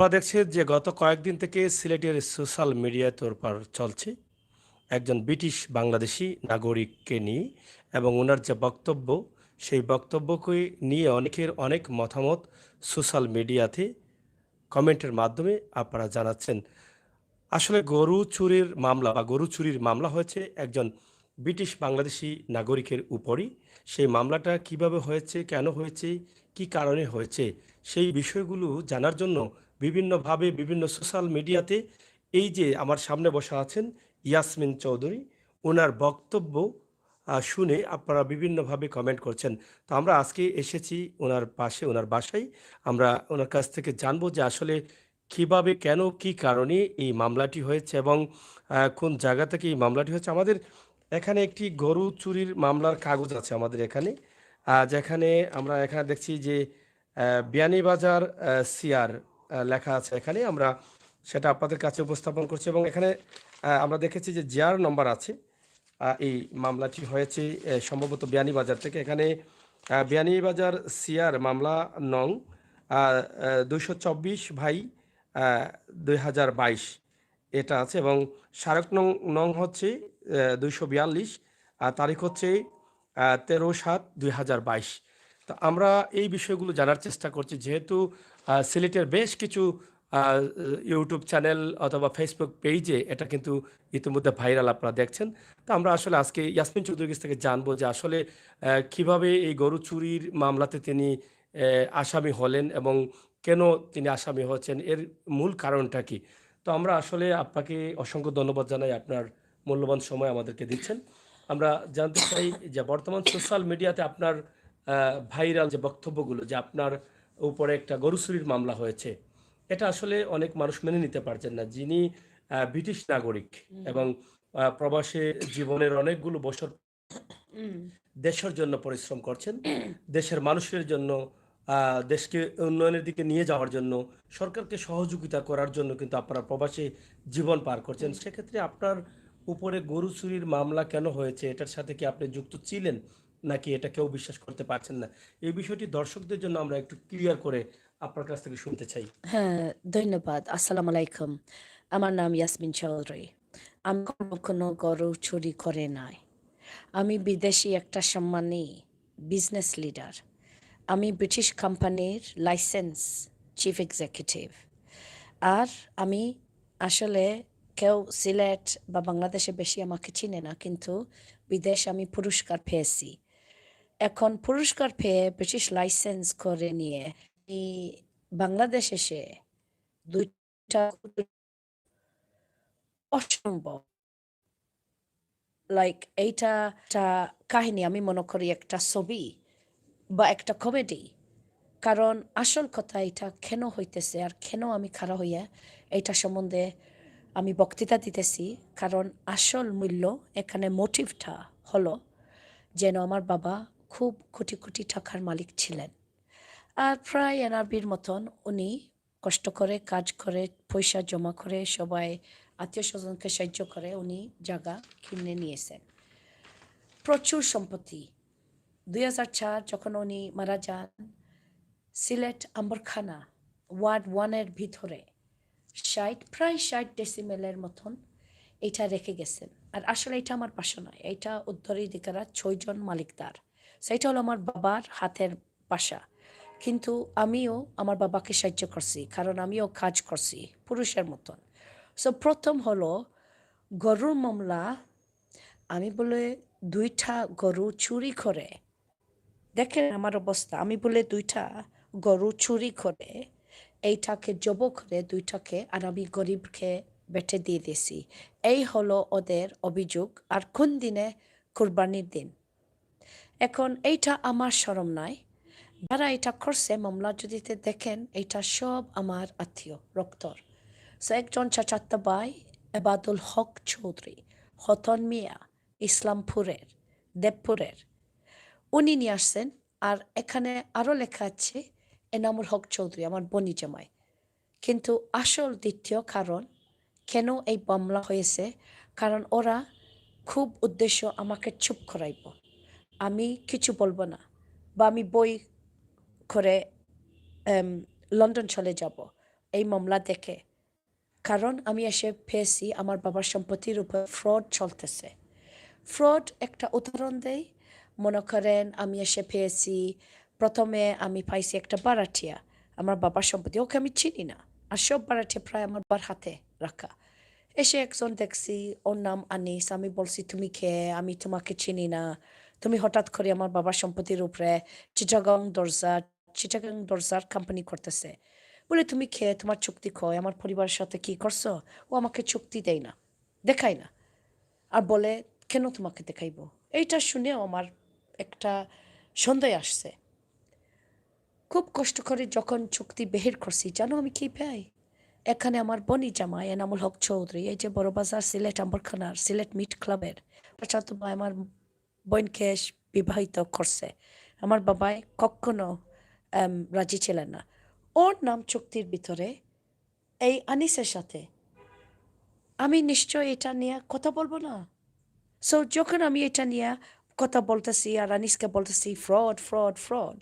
আপনারা দেখছেন যে গত কয়েকদিন থেকে সিলেটের সোশ্যাল মিডিয়ায় তোলপাড় চলছে একজন ব্রিটিশ বাংলাদেশি নাগরিককে নিয়ে এবং ওনার যে বক্তব্য সেই বক্তব্যকে নিয়ে অনেকের অনেক মতামত সোশ্যাল মিডিয়াতে কমেন্টের মাধ্যমে আপনারা জানাচ্ছেন। আসলে গরু চুরির মামলা বা গরু চুরির মামলা হয়েছে একজন ব্রিটিশ বাংলাদেশি নাগরিকের উপরই। সেই মামলাটা কিভাবে হয়েছে, কেন হয়েছে, কি কারণে হয়েছে, সেই বিষয়গুলো জানার জন্য বিভিন্নভাবে বিভিন্ন সোশ্যাল মিডিয়াতে এই যে আমার সামনে বসা আছেন ইয়াসমিন চৌধুরী, ওনার বক্তব্য শুনে আপনারা বিভিন্নভাবে কমেন্ট করছেন। তো আমরা আজকে এসেছি ওনার পাশে, ওনার বাসায়। আমরা ওনার কাছ থেকে জানবো যে আসলে কিভাবে, কেন, কি কারণে এই মামলাটি হয়েছে এবং কোন জায়গা থেকে এই মামলাটি হয়েছে। আমাদের এখানে একটি গরু চুরির মামলার কাগজ আছে আমাদের এখানে। যেখানে আমরা এখানে দেখছি যে বিয়ানীবাজার সিআর লেখা আছে এখানে। আমরা সেটা আপনাদের কাছে উপস্থাপন করছি এবং এখানে আমরা দেখেছি যে জিআর নম্বর আছে। এই মামলাটি হয়েছে সম্ভবত বিয়ানীবাজার থেকে। এখানে বিয়ানীবাজার সিআর মামলা নং 224 ভাই 2022 এটা আছে এবং স্মারক নং নং হচ্ছে 242, আর তারিখ হচ্ছে 13/7/2022। তো আমরা এই বিষয়গুলো জানার চেষ্টা করছি, যেহেতু সিলেটের বেশ কিছু ইউটিউব চ্যানেল অথবা ফেসবুক পেজে এটা কিন্তু ইতিমধ্যে ভাইরাল আপনারা দেখছেন। তো আমরা আসলে আজকে ইয়াসমিন চৌধুরীর কাছ থেকে জানবো যে আসলে কিভাবে এই গরু চুরির মামলাতে তিনি আসামি হলেন এবং কেন তিনি আসামি হচ্ছেন, এর মূল কারণটা কি। তো আমরা আসলে আপনাকে অসংখ্য ধন্যবাদ জানাই, আপনার মূল্যবান সময় আমাদেরকে দিচ্ছেন। আমরা জানতে চাই যে বর্তমান সোশ্যাল মিডিয়াতে আপনার ভাইরাল যে বক্তব্যগুলো, যে আপনার উপরে একটা গরু চুরির মামলা হয়েছে, এটা আসলে অনেক মানুষ মেনে নিতে পারছেন না। যিনি ব্রিটিশ নাগরিক এবং প্রবাসে জীবনের অনেকগুলো বছর দেশের জন্য পরিশ্রম করছেন, দেশের মানুষের জন্য, দেশকে উন্নয়নের দিকে নিয়ে যাওয়ার জন্য, সরকারকে সহযোগিতা করার জন্য কিন্তু আপনারা প্রবাসে জীবন পার করছেন। সেক্ষেত্রে আপনার উপরে গরু চুরির মামলা কেন হয়েছে, এটার সাথে কি আপনি যুক্ত ছিলেন নাকি এটা কেউ বিশ্বাস করতে পারছেন না? এই বিষয়টি দর্শকদের জন্য আমরা একটু ক্লিয়ার করে আপনার কাছ থেকে শুনতে চাই। হ্যাঁ, ধন্যবাদ। আসসালামু আলাইকুম। আমার নাম ইয়াসমিন চৌধুরী। আমি কখনো গরু চুরি করে নাই। আমি বিদেশি একটা সম্মানী বিজনেস লিডার। আমি ব্রিটিশ কোম্পানির লাইসেন্স চিফ এক্সিকিউটিভ। আর আমি আসলে কেউ সিলেট বা বাংলাদেশে বেশি আমাকে চিনে না, কিন্তু বিদেশে আমি পুরস্কার পেয়েছি। এখন পুরস্কার পেয়ে ব্রিটিশ লাইসেন্স করে নিয়ে এই বাংলাদেশ এসে ২ টা অসম্ভব। লাইক এইটা একটা কাহিনী, আমি মনে করি একটা ছবি বা একটা কমেডি। কারণ আসল কথা এটা কেন হইতেছে আর কেন আমি খাড়া হইয়া এইটা সম্বন্ধে আমি বক্তৃতা দিতেছি। কারণ আসল মূল্য এখানে মোটিভটা হলো যেন আমার বাবা খুব কোটি, কোটি টাকার মালিক ছিলেন। আর প্রায় এনআরবির মতন উনি কষ্ট করে, কাজ করে, পয়সা জমা করে, সবাই আত্মীয়স্বজনকে সাহায্য করে উনি জায়গা কিনে নিয়েছেন। প্রচুর সম্পত্তি। ২০০৪ যখন উনি মারা যান, সিলেট আম্বরখানা ওয়ার্ড 1 এর ভিতরে প্রায় ৬০ ডেসিমেলের মতন এটা রেখে গেছেন। আর আসলে এটা আমার বাসা নয়, এটা উত্তরাধিকার ৬ জন মালিকদার। সেইটা হলো আমার বাবার হাতের বাসা। কিন্তু আমিও আমার বাবাকে সাহায্য করছি, কারণ আমিও কাজ করছি পুরুষের মতন। সো প্রথম হলো গরুর মামলা। আমি বলে ২টা গরু চুরি করে, দেখেন আমার অবস্থা, আমি বলে ২টা গরু চুরি করে এইটাকে জব করে ২টাকে, আর আমি গরিবকে বেটে দিয়ে দিয়েছি। এই হলো ওদের অভিযোগ। আর কোন দিনে? কুরবানির দিন। এখন এইটা আমার শরম নাই। যারা এটা করছে মামলা যদি দেখেন, এইটা সব আমার আত্মীয় রক্তর। সো একজন চাচাতো ভাই এবাদুল হক চৌধুরী, হতন মিয়া, ইসলামপুরের, দেবপুরের, উনি নিয়ে আসছেন। আর এখানে আরও লেখা আছে এনামুল হক চৌধুরী, আমার বনি জামাই। কিন্তু আসল দ্বিতীয় কারণ কেন এই মামলা হয়েছে, কারণ ওরা খুব উদ্দেশ্য আমাকে চুপ করাইব, আমি কিছু বলবো না, বা আমি বই করে লন্ডন চলে যাব, এই মামলা দেখে। কারণ আমি এসে পেয়েছি আমার বাবার সম্পত্তির উপর ফ্রড চলতেছে। ফ্রড একটা উদাহরণ দেই। মনে করেন আমি এসে পেয়েছি, প্রথমে আমি পাইছি একটা বারাটিয়া আমার বাবার সম্পত্তি, ওকে আমি চিনি না। আর সব বারাটিয়া প্রায় আমার বাবার হাতে রাখা। এসে একজন দেখছি, ওর নাম আনিস। আমি বলছি, তুমি কে? আমি তোমাকে চিনি না। তুমি হঠাৎ করে আমার বাবার সম্পত্তির উপরে চিটাগাং দরজার কোম্পানি করতেছে। বলে, তুমি কে? তোমার চুক্তি কয়? আমার পরিবারের সাথে কি করছো? ও আমাকে চুক্তি দেয় না, দেখায় না। আর বলে, কেন তোমাকে দেখাইব? এইটা শুনেও আমার একটা সন্দেহ আসছে। খুব কষ্ট করে যখন চুক্তি বের করছি, জানো আমি কি পাই? এখানে আমার বনি জামাই এনামুল হক চৌধুরী, এই যে বড় বাজার সিলেট আম্বরখানার সিলেট মিট ক্লাবের চাচাতো ভাই, আমার বোনকে বিবাহিত করছে। আমার বাবাই কখনো রাজি ছিলেন না। ওর নাম চুক্তির ভিতরে এই আনিসের সাথে। আমি নিশ্চয় এটা নিয়ে কথা বলবো না। সো যখন আমি এটা নিয়ে কথা বলতেছি আর আনিসকে বলতেছি ফ্রড ফ্রড ফ্রড,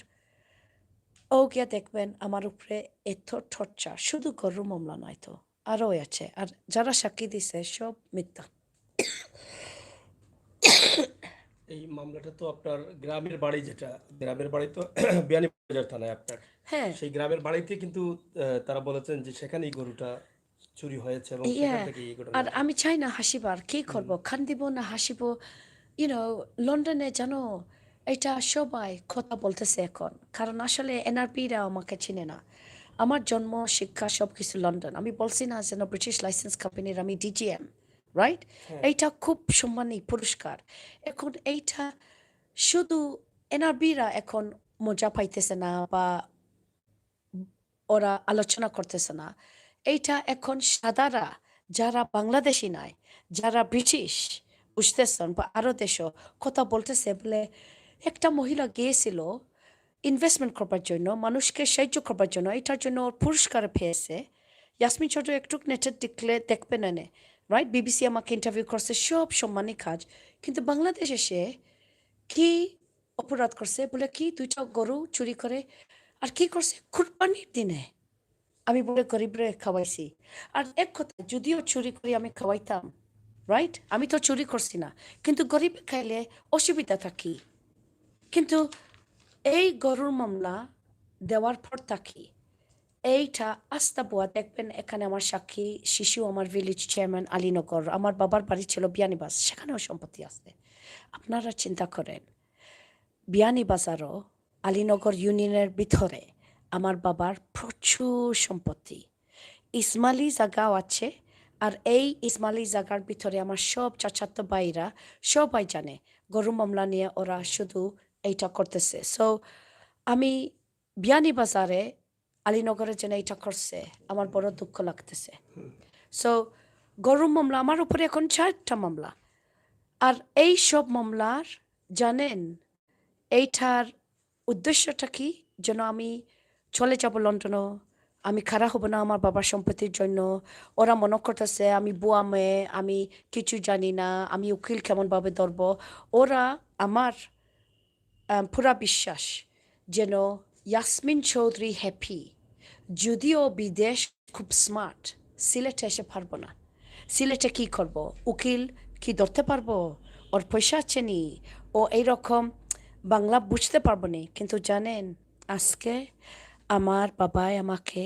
ও গিয়ে দেখবেন আমার উপরে এত টর্চার। শুধু গরু মামলা নয় তো, আরও আছে। আর যারা সাক্ষী দিছে সব মিথ্যা। এই মামলাটা তো আপনার গ্রামের বাড়ি, যেটা গ্রামের বাড়ি তো বিয়ানীবাজার থানায় আপনার। হ্যাঁ, সেই গ্রামের বাড়িতে কিন্তু তারা বলেছেন যে সেখানেই গরুটা চুরি হয়েছে এবং ইয়া। সেখান থেকে এই আর ঘটনাটা। আমি চাই না হাসিবার, কি হুম। করব? খান দিব না হাসিব? ইউনো, লন্ডনে জানো এটা সবাই কথা বলতেছে এখন, কারণ আসলে এনআরপিরা আমাকে চিনে না। আমার জন্ম, শিক্ষা সব কিছু লন্ডন। আমি বলছি না যেন ব্রিটিশ লাইসেন্স কোম্পানির আমি ডিজিএম, রাইট? হ্যাঁ। এইটা খুব সম্মানী পুরস্কার। এখন এইটা শুধু এনআরবিরা এখন মজা পাইতেছে না বা ওরা আলোচনা করতেছে না। এইটা এখন সাদারা, যারা বাংলাদেশি নয়, যারা ব্রিটিশ, বুঝতেছেন, বা আরো দেশও কথা বলতেছে। বলে, একটা মহিলা গিয়েছিল ইনভেস্টমেন্ট করবার জন্য, মানুষকে সাহায্য করবার জন্য, এটার জন্য ওর পুরস্কার পেয়েছে। ইয়াসমিন চৌধুরী একটু নেটে দেখলে দেখবেন এনে, রাইট? বিবিসি আমাকে ইন্টারভিউ করছে, সব সম্মানী কাজ। কিন্তু বাংলাদেশ এসে কি অপরাধ করছে? বলে কি, দুইটা গরু চুরি করে। আর কি করছে? কুরবানির দিনে আমি বলে গরিবরে খাওয়াইছি। আর এক কথা, যদিও চুরি করি আমি খাওয়াইতাম, রাইট? আমি তো চুরি করছি না, কিন্তু গরিব খাইলে অসুবিধাটা কি? কিন্তু এই গরুর মামলা দেওয়ার পর থাকি এইটা আস্তা বুয়া দেখবেন। এখানে আমার সাক্ষী শিশু, আমার ভিলেজ চেয়ারম্যান আলীনগর, আমার বাবার বাড়ি ছিল বিয়ানীবাস, সেখানেও সম্পত্তি আছে। আপনারা চিন্তা করেন, বিয়ানীবাজারও আলীনগর ইউনিয়নের ভিতরে আমার বাবার প্রচুর সম্পত্তি। ইসমাইলি জায়গাও আছে। আর এই ইসমাইলি জায়গার ভিতরে আমার সব চাচাতো ভাইরা সবাই জানে গরু মামলা নিয়ে ওরা শুধু এইটা করতেছে। সো আমি বিয়ানীবাজারে আলীনগরের জন্য এইটা করছে, আমার বড় দুঃখ লাগতেছে। সো গরু মামলা আমার উপরে এখন 4টা মামলা। আর এই সব মামলার, জানেন এইটার উদ্দেশ্যটা কি? যেন আমি চলে যাব লন্ডনও, আমি খারাপ হব না আমার বাবার সম্পত্তির জন্য। ওরা মনে করতেছে আমি বুয়া মেয়ে, আমি কিছু জানি না, আমি উকিল কেমনভাবে ধরবো। ওরা আমার পুরা বিশ্বাস যেন ইয়াসমিন চৌধুরী হ্যাপি। যদিও বিদেশ খুব স্মার্ট, সিলেটে এসে পারবো না। সিলেটে কি করব? উকিল কি ধরতে পারবো? ওর পয়সা আছে নি? ও এইরকম বাংলা বুঝতে পারবো না। কিন্তু জানেন, আজকে আমার বাবাই আমাকে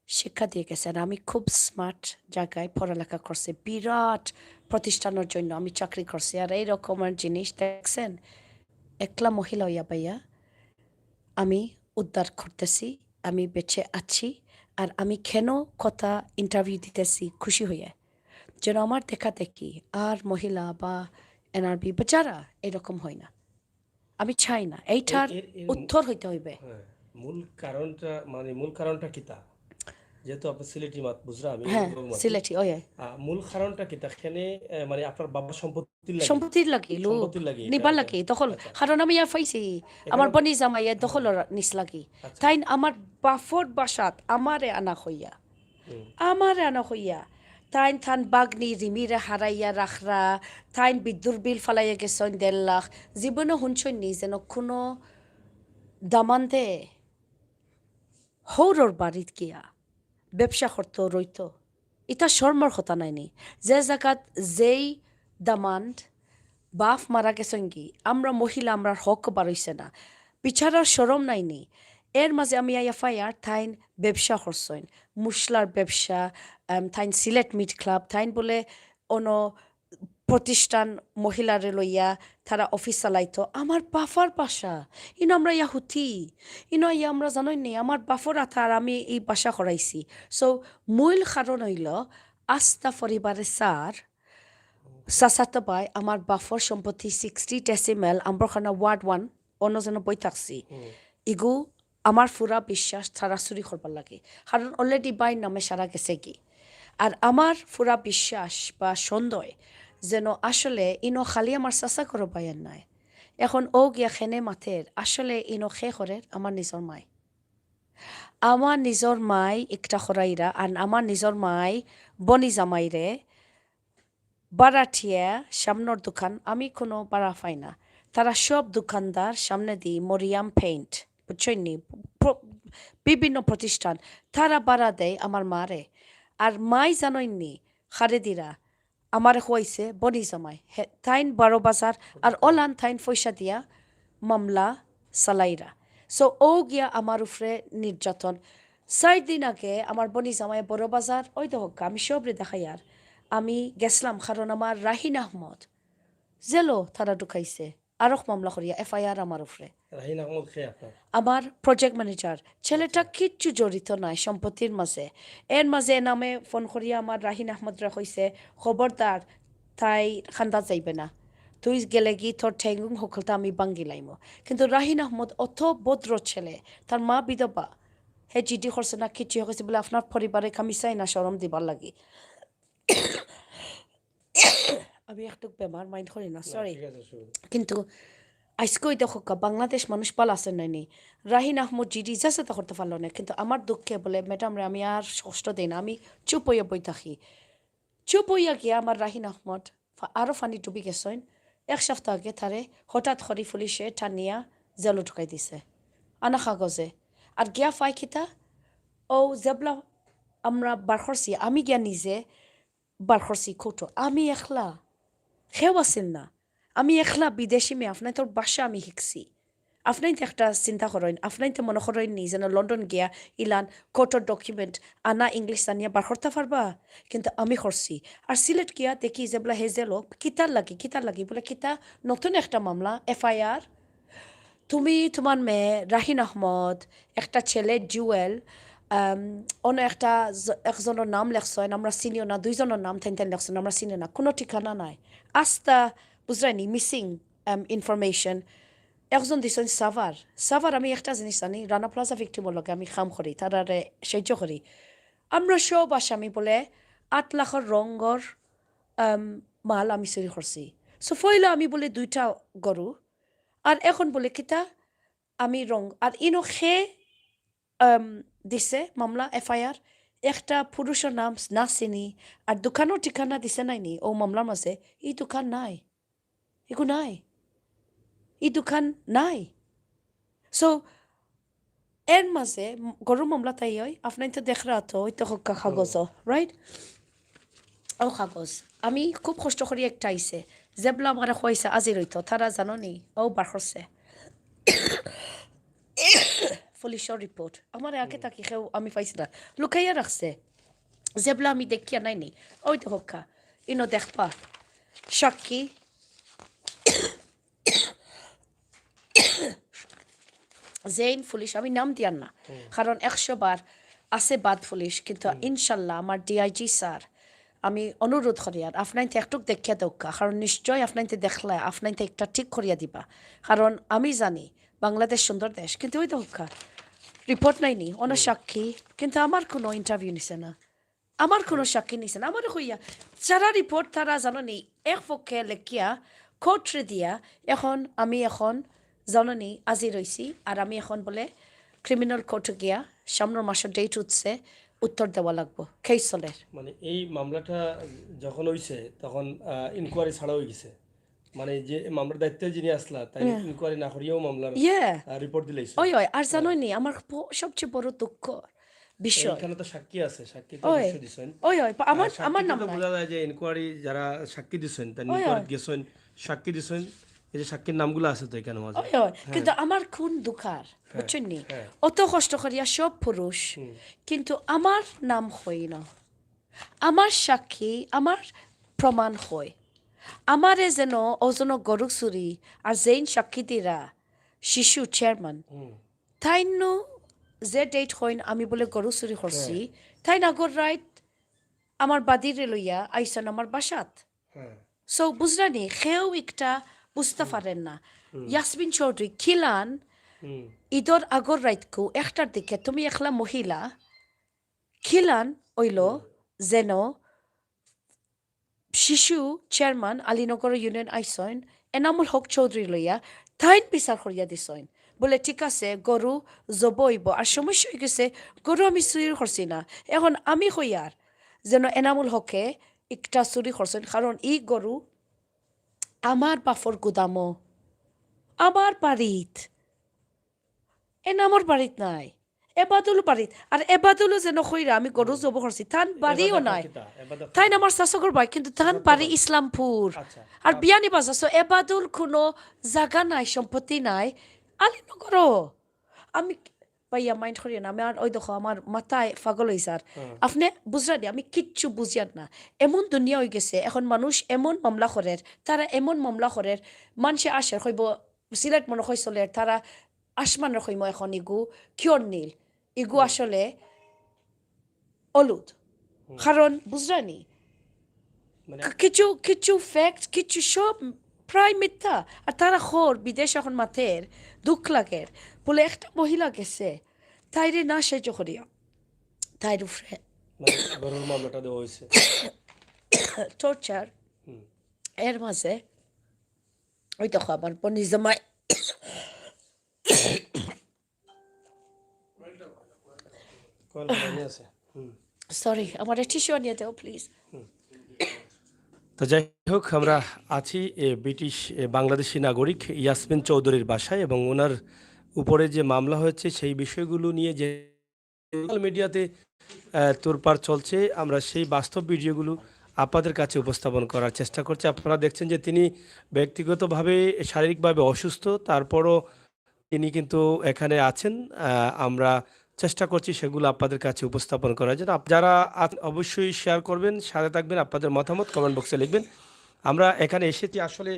শিক্ষা দিয়ে গেছেন। আমি খুব স্মার্ট জায়গায় পড়ালেখা করছি, বিরাট প্রতিষ্ঠানের জন্য আমি চাকরি করছি। আর এই রকমের জিনিস দেখছেন, একলা মহিলা হইয়া পাইয়া আমি উদ্ধার করতেছি, আমি বেঁচে আছি। আর আমি কেন কথা ইন্টারভিউ দিতেছি খুশি হইয়া, যেন আমার দেখা দেখি আর মহিলা বা এনআরবি বা যারা এরকম হয় না। আমি চাই না। এর এইটার এর এর উত্তর হইতে হইবে। হ্যাঁ, মূল কারণটা কি তা? যেহেতু আপনি সিলেটি মাত বুঝরা, আমি হ্যাঁ, বৌমাতি। সিলেটি ওই মূল কারণটা কি তাখানে? মানে আপনার বাবার সম্পত্তির লাগি? সম্পত্তির লাগি লোভ সম্পত্তির লাগি এটা নিবার এটা লাগি দখল। আচ্ছা। কারণ আমি ইয়া পাইছি এখানে আমার বনি জামাইয়ে দখল হ্যাঁ, নিস লাগি। আচ্ছা। তাই আমার বাফর বাসাত আমারে আনা হইয়া, হুম। আমারে আনা হইয়া তাইন থান বাগনি রিমিরে হারাইয়া রাখরা, তাইন বিদ্যুৎ বিল ফালাইয়া গেছন 1.5 লাখ। জীবনে শুনছই নি যেন কোনো দামান দে হৌরর বাড়িত গিয়া ব্যবসা করতো রইতো এটা শর্মার কথা নাইনি যে জায়গাত যেই দামান্ড বাফ মারা গেছেন কি আমরা মহিলা আমরা হক বাড়ইছে না বিচারার সরম নাইনি এর মাঝে আমি এফআইআর থাইন ব্যবসা করছেন মুসলার ব্যবসা থাইন সিলেট মিট ক্লাব থাইন বলে অন প্রতিষ্ঠান মহিলারে লইয়া তারা অফিস চালাইতো আমার বাফার পাশা ইনো আমরা ইয়া হুথি ইনো ইয়া আমরা জানোই নি আমার বাফর আথার আমি এই বাসা করাইছি সো মূল কারণ হইল আস্থা পরিবারের সার সাসাতো পাই আমার বাফর সম্পত্তি 60 ডেসিমেল আম্বরখানা ওয়ার্ড 1 অন্য যেন বই থাকছি ইগু আমার ফুরা বিশ্বাস ছাড়াছুরি করবার লাগে কারণ অলরেডি বাইর নামে সারা গেছে কি আর আমার ফুরা বিশ্বাস বা সন্দেহ যেন আসলে ইনো খালি আমার চাচা করো পাইয়ের নাই এখন ও গিয়া খেনে মাথের আসলে ইনো খে করে আমার নিজর মাই আমার নিজর মাই একটা খরাইরা আর আমার নিজর মাই বনি জামাইরে বারাঠিয়া সামনের দোকান আমি কোনো বাড়া পাই না তারা সব দোকানদার সামনে দিই মরিয়াম পেইন্ট বুঝছনি বিভিন্ন প্রতিষ্ঠান তারা বাড়া দেয় আমার মারে আর মাই জানইনি খারেদিরা আমার হয়েছে বনি জামাই থাইন 12 বাজার আর অলান থাইন পয়সা দিয়া মামলা সালাইরা সো ও গিয়া আমার উপরে নির্যাতন 4 দিন আগে আমার বনি জামাই বড় বাজার ওই তো হোক আমি সবরে দেখাই আর আমি গেছিলাম কারণ আমার রাহিন আহমদ জেলো তারা ঢুকাইছে আরো মামলা করিয়া এফআইআর আমার উপরে রাহিন আহমদ খে আপনার আমার প্রজেক্ট ম্যানেজার ছেলেটা কিচ্ছু জড়িত নাই সম্পত্তির মাঝে এর মাঝে নামে ফোন করিয়া আমার রাহিন আহমদরা কইছে খবরদার তাই খান্দা যাইবে না তুই গেলে কি তোর ঠেঙ্গুং হকলটা আমি বাঙ্গি লাইমো কিন্তু রাহিন আহমদ অত ভদ্র ছেলে তার মা বিধবা হে জিডি করছে না কিচ্ছু হয়েছে বলে আপনার পরিবারে আমি চাই না সরম দিবার লাগি আমি একটু বেমার মাইন্ড করি না সরি কিন্তু আজকেই দেখো বাংলাদেশ মানুষ পাল আছেন নাইনি রাহিন আহমদ জিডি যাচ্ছে তা করতে পারলো না কিন্তু আমার দুঃখে বলে ম্যাডাম রে আমি আর কষ্ট দিই না আমি চুপ হইয়া বই থাকি চুপ হইয়া গিয়া আমার রাহিন আহমদ আরও ফানি ডুবি গেছেন 1 সপ্তাহ আগে তারে হঠাৎ খরি পুলিশে টানিয়া জেলো ঢুকাই দিছে আনা কাগজে আর গিয়া ফাই খিতা ও জেবলা আমরা বার করছি আমি গিয়া নিজে বার করছি কোটো আমি একলা সেও আছিল না আমি একলা বিদেশি মেয়ে আপনার তোর বাসা আমি শিখছি আপনাই তো একটা চিন্তা করেন আপনাই তো মনে করেন নি যেন লন্ডন গিয়া ইলান কোর্টের ডকুমেন্ট আনা ইংলিশ জানিয়া বার করতে পারবা কিন্তু আমি করছি আর সিলেট গিয়া দেখি যে বলে হেজে লোক কিতার লাগি বলে কিতা নতুন একটা মামলা এফআইআর তুমি তোমার মেয়ে রাহিন আহমদ একটা ছেলে জুয়েল অন্য একটা একজনের নাম লেখছেন আমরা চিনিও না 2 জনের নাম থেন লেখছেন আমরা চিনি না কোনো ঠিকানা নাই আস্তা বুঝরাইনি মিসিং ইনফরমেশন একজন দিছেন সাভার আমি একটা জিনিস জানি রানা প্লাজা ভিক্টিমর লগে আমি কাম করি তারারে সহ্য করি আমরা সব আসামি বলে 8 লাখের রঙর মাল আমি চুরি করছি সো ফইলা আমি বলে 2টা গরু আর এখন বলে কিতা আমি রং আর ইনো খে দিছে মামলা এফআইআর একটা পুরুষের নাম না চিনি আর দোকানের ঠিকানা দিছে নাইনি ও মামলার মাঝে এই দোকান নাই এগু নাই এই দোকান নাই সো এর মাঝে গরু মামলা তাই হয় আপনার তো দেখরা তো ওই তো কাগজ রাইট ও কাগজ আমি খুব কষ্ট করি একটা আইসে যেবলা আমার খুয়াইছে আজি রইতো তারা জানো নি ও বার করছে পুলিশের রিপোর্ট আমার আগে তাকি কেউ আমি পাইছি না লুকাইয়া রাখছে যেবলা আমি দেখিয়া নাইনি ওই তো হকা ইনো দেখবা সাক্ষী জেইন পুলিশ আমি নাম দিয়ার না কারণ 100 বার আছে বাদ পুলিশ কিন্তু ইনশাল্লাহ আমার ডিআইজি স্যার আমি অনুরোধ করি আর আপনাইতে একটু দেখিয়া দৌকা কারণ নিশ্চয় আপনাইতে দেখলে আপনাইতে একটা ঠিক করিয়া দিবা কারণ আমি জানি বাংলাদেশ সুন্দর দেশ কিন্তু ওই দৌকা রিপোর্ট নাইনি অনেক সাক্ষী কিন্তু আমার কোনো ইন্টারভিউ নিছে না আমার কোনো সাক্ষী নিছে না আমার হইয়া যারা রিপোর্ট তারা জানো নি এক পক্ষে লেখিয়া কোর্টে দিয়া আমি এখন জাননি আজি রইছি আর আমি এখন বলে ক্রিমিনাল কোর্টে গিয়া সামনের মাসের ডেট উঠছে উত্তর দেওয়া লাগবো কেস চলের মানে এই মামলাটা যখন হইছে তখন ইনকোয়ারি ছাড়া হয়ে গেছে মানে যে মামলার দায়িত্বে যিনি আসলা তাই ইনকোয়ারি না করিয়াও মামলার রিপোর্ট দিলেই ওই আর জানোই নি আমার সবচেয়ে বড় দুঃখ বিষয়। এইখানে তো সাক্ষী আছে, সাক্ষী তো ওই অবশ্যই দিছেন। ওই ওই আমার আমার সাক্ষীতে নাম তো নাই। বোঝা যায় যে ইনকোয়ারি যারা সাক্ষী দিছেন তার ওই ওই ইনকোয়ারি গেছেন, সাক্ষী দিছেন, এই যে সাক্ষীর নামগুলো আছে তো এখানে মাঝে। ওই ওই হ্যাঁ, কিন্তু আমার খুন দুঃখার হ্যাঁ, বুঝছেন নি, হ্যাঁ। অত কষ্ট করিয়া সব পুরুষ, হুম, কিন্তু আমার নাম হই না, আমার সাক্ষী আমার প্রমাণ হয়, আমারে যেন ওজন গরু চুরি আর যেইন সাক্ষী দিরা শিশু চেয়ারম্যান হুম, তাইনো যে ডেট হইন আমি বলে গরু চুরি হ্যাঁ, করছি, তাই আগর রাইট আমার বাদিরে লইয়া আইসন আমার বাসাত। হ্যাঁ, সো বুঝলানি সেও একটা বুঝতে পারেন না। হুম, ইয়াসমিন চৌধুরী খিলান হুম, ঈদর আগর রাইতকু একটার দিকে তুমি একলা মহিলা খিলান ওইল হুম, যেন শিশু চেয়ারম্যান আলীনগর ইউনিয়ন আইসইন এনামুল হক চৌধুরী লইয়া তাইন বিচার করিয়া দিছইন, বলে ঠিক আছে গরু জবইব, আর সমস্যা হয়ে গেছে গরু আমি চুরি করছি না, এখন আমি হইয়ার যেন এনামুল হকে একটা চুরি করছেন, কারণ ই গরু আমার বাফর গুদামো আমার বাড়িত, এনামর বাড়িত নাই, এবাদুল বাড়িত, আর এবাদুলও যেন কইরা আমি গরু জব করছি তান বাড়িও এবাদা নাই, কিতা, এবাদা তাই কিতা, আমার শাসকর ভাই কিন্তু তান এবাদা বাড়ি বাড়ি। ইসলামপুর, আচ্ছা, আর বিয়ানি বাজার এবাদুল কোনো জায়গা নাই সম্পত্তি নাই আলীনগর। আমি ভাইয়া মাইন্ড করিয়া না, আমি আর ওই দেখো আমার মাথায় পাগল হয়েছে আর হ্যাঁ, আপনি বুঝরা দি আমি কিচ্ছু বুঝিয়ান না, এমন দুনিয়া হয়ে গেছে এখন মানুষ এমন মামলা করের, তারা এমন মামলা করের, মানুষে আসে কইব সিলেট মনে হয় চলে তারা আসমান রকম এখন ইগু কিয়র নীল, ইগু হুম, আসলে অলুদ, হুম, কারণ বুঝরানি মানে কিছু কিছু ফ্যাক্ট কিছু সব প্রায় মিথ্যা, আর তারা খোর বিদেশ এখন মাথের দুঃখ লাগের, বলে একটা মহিলা গেছে তাইরে না সাহায্য করিয়া তাইর উপরে মানে গরুর মামলাটা দেওয়া হয়েছে। টর্চার, হুম, এর মাঝে ওই দেখো আমার বনি জামাই, কল লাইনে আছে। হুম। সরি আমার টিস্যু নিয়ে দেও প্লিজ। তো যাই হোক, আমরা আছি ব্রিটিশ বাংলাদেশি নাগরিক ইয়াসমিন চৌধুরীর বাসায়, এবং ওনার উপরে যে মামলা হয়েছে সেই বিষয়গুলো নিয়ে যে সোশ্যাল মিডিয়াতে তোড়পাড় চলছে, আমরা সেই বাস্তব ভিডিওগুলো আপনাদের কাছে উপস্থাপন করার চেষ্টা করছি। আপনারা দেখছেন যে তিনি ব্যক্তিগতভাবে শারীরিকভাবে অসুস্থ, তারপরও তিনি কিন্তু এখানে আছেন। আমরা চেষ্টা করছি সেগুলো আপনাদের কাছে উপস্থাপন করার জন্য। যারা অবশ্যই শেয়ার করবেন, সাথে থাকবেন, আপনাদের মতামত কমেন্ট বক্সে লিখবেন। আমরা এখানে এসেছি আসলে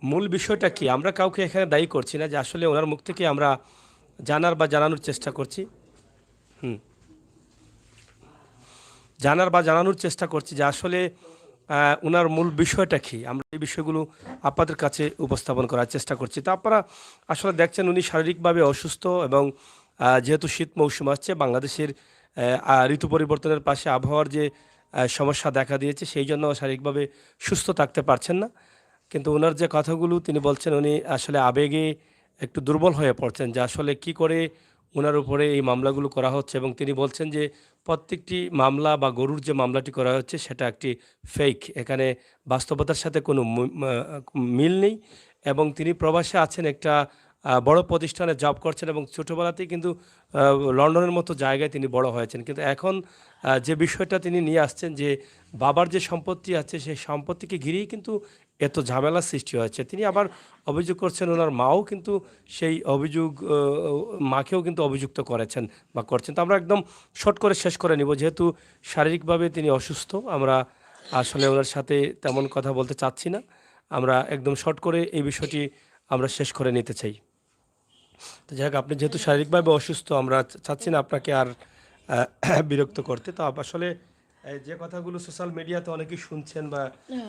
মূল বিষয়টা কি, আমরা কাউকে এখানে দায়ী করছি না, যে আসলে ওনার মুখ থেকে আমরা জানার বা জানানোর চেষ্টা করছি। হুম, জানার বা জানানোর চেষ্টা করছি যে আসলে ওনার মূল বিষয়টা কি, আমরা এই বিষয়গুলো আপনাদের কাছে উপস্থাপন করার চেষ্টা করছি। তো আপনারা আসলে দেখছেন উনি শারীরিকভাবে অসুস্থ, এবং যেহেতু শীত মৌসুম আসছে, বাংলাদেশের ঋতু পরিবর্তনের পাশে আবহাওয়ার যে সমস্যা দেখা দিয়েছে, সেই জন্য শারীরিকভাবে সুস্থ থাকতে পারছেন না। কিন্তু ওনার যে কথাগুলো তিনি বলছেন, উনি আসলে আবেগে একটু দুর্বল হয়ে পড়ছেন, যে আসলে কি করে ওনার উপরে এই মামলাগুলো করা হচ্ছে, এবং তিনি বলছেন যে প্রত্যেকটি মামলা বা গরুর যে মামলাটি করা হচ্ছে সেটা একটি ফেক, এখানে বাস্তবতার সাথে কোনো মিল নেই। এবং তিনি প্রবাসে আছেন, একটা বড় প্রতিষ্ঠানে জব করছেন, এবং ছোটোবেলাতেই কিন্তু লন্ডনের মতো জায়গায় তিনি বড় হয়েছেন। কিন্তু এখন যে বিষয়টা তিনি নিয়ে আসছেন, যে বাবার যে সম্পত্তি আছে সেই সম্পত্তিকে ঘিরেই কিন্তু এত ঝামেলা সৃষ্টি হয়েছে। তিনি আবার অভিযোগ করছেন ওনার মাও কিন্তু সেই অভিযোগ, মাকেও কিন্তু অভিযুক্ত করেছেন বা করছেন। তো আমরা একদম শর্ট করে শেষ করে নিব, যেহেতু শারীরিকভাবে তিনি অসুস্থ, আমরা আসলে ওনার সাথে তেমন কথা বলতে চাচ্ছি না। আমরা একদম শর্ট করে এই বিষয়টি আমরা শেষ করে নিতে চাই। তো যাই হোক, আপনি যেহেতু শারীরিকভাবে অসুস্থ, আমরা চাচ্ছি না আপনাকে আর বিরক্ত করতে। তো আসলে এই যে কথাগুলো সোশ্যাল মিডিয়াতে অনেকেই শুনছেন, বা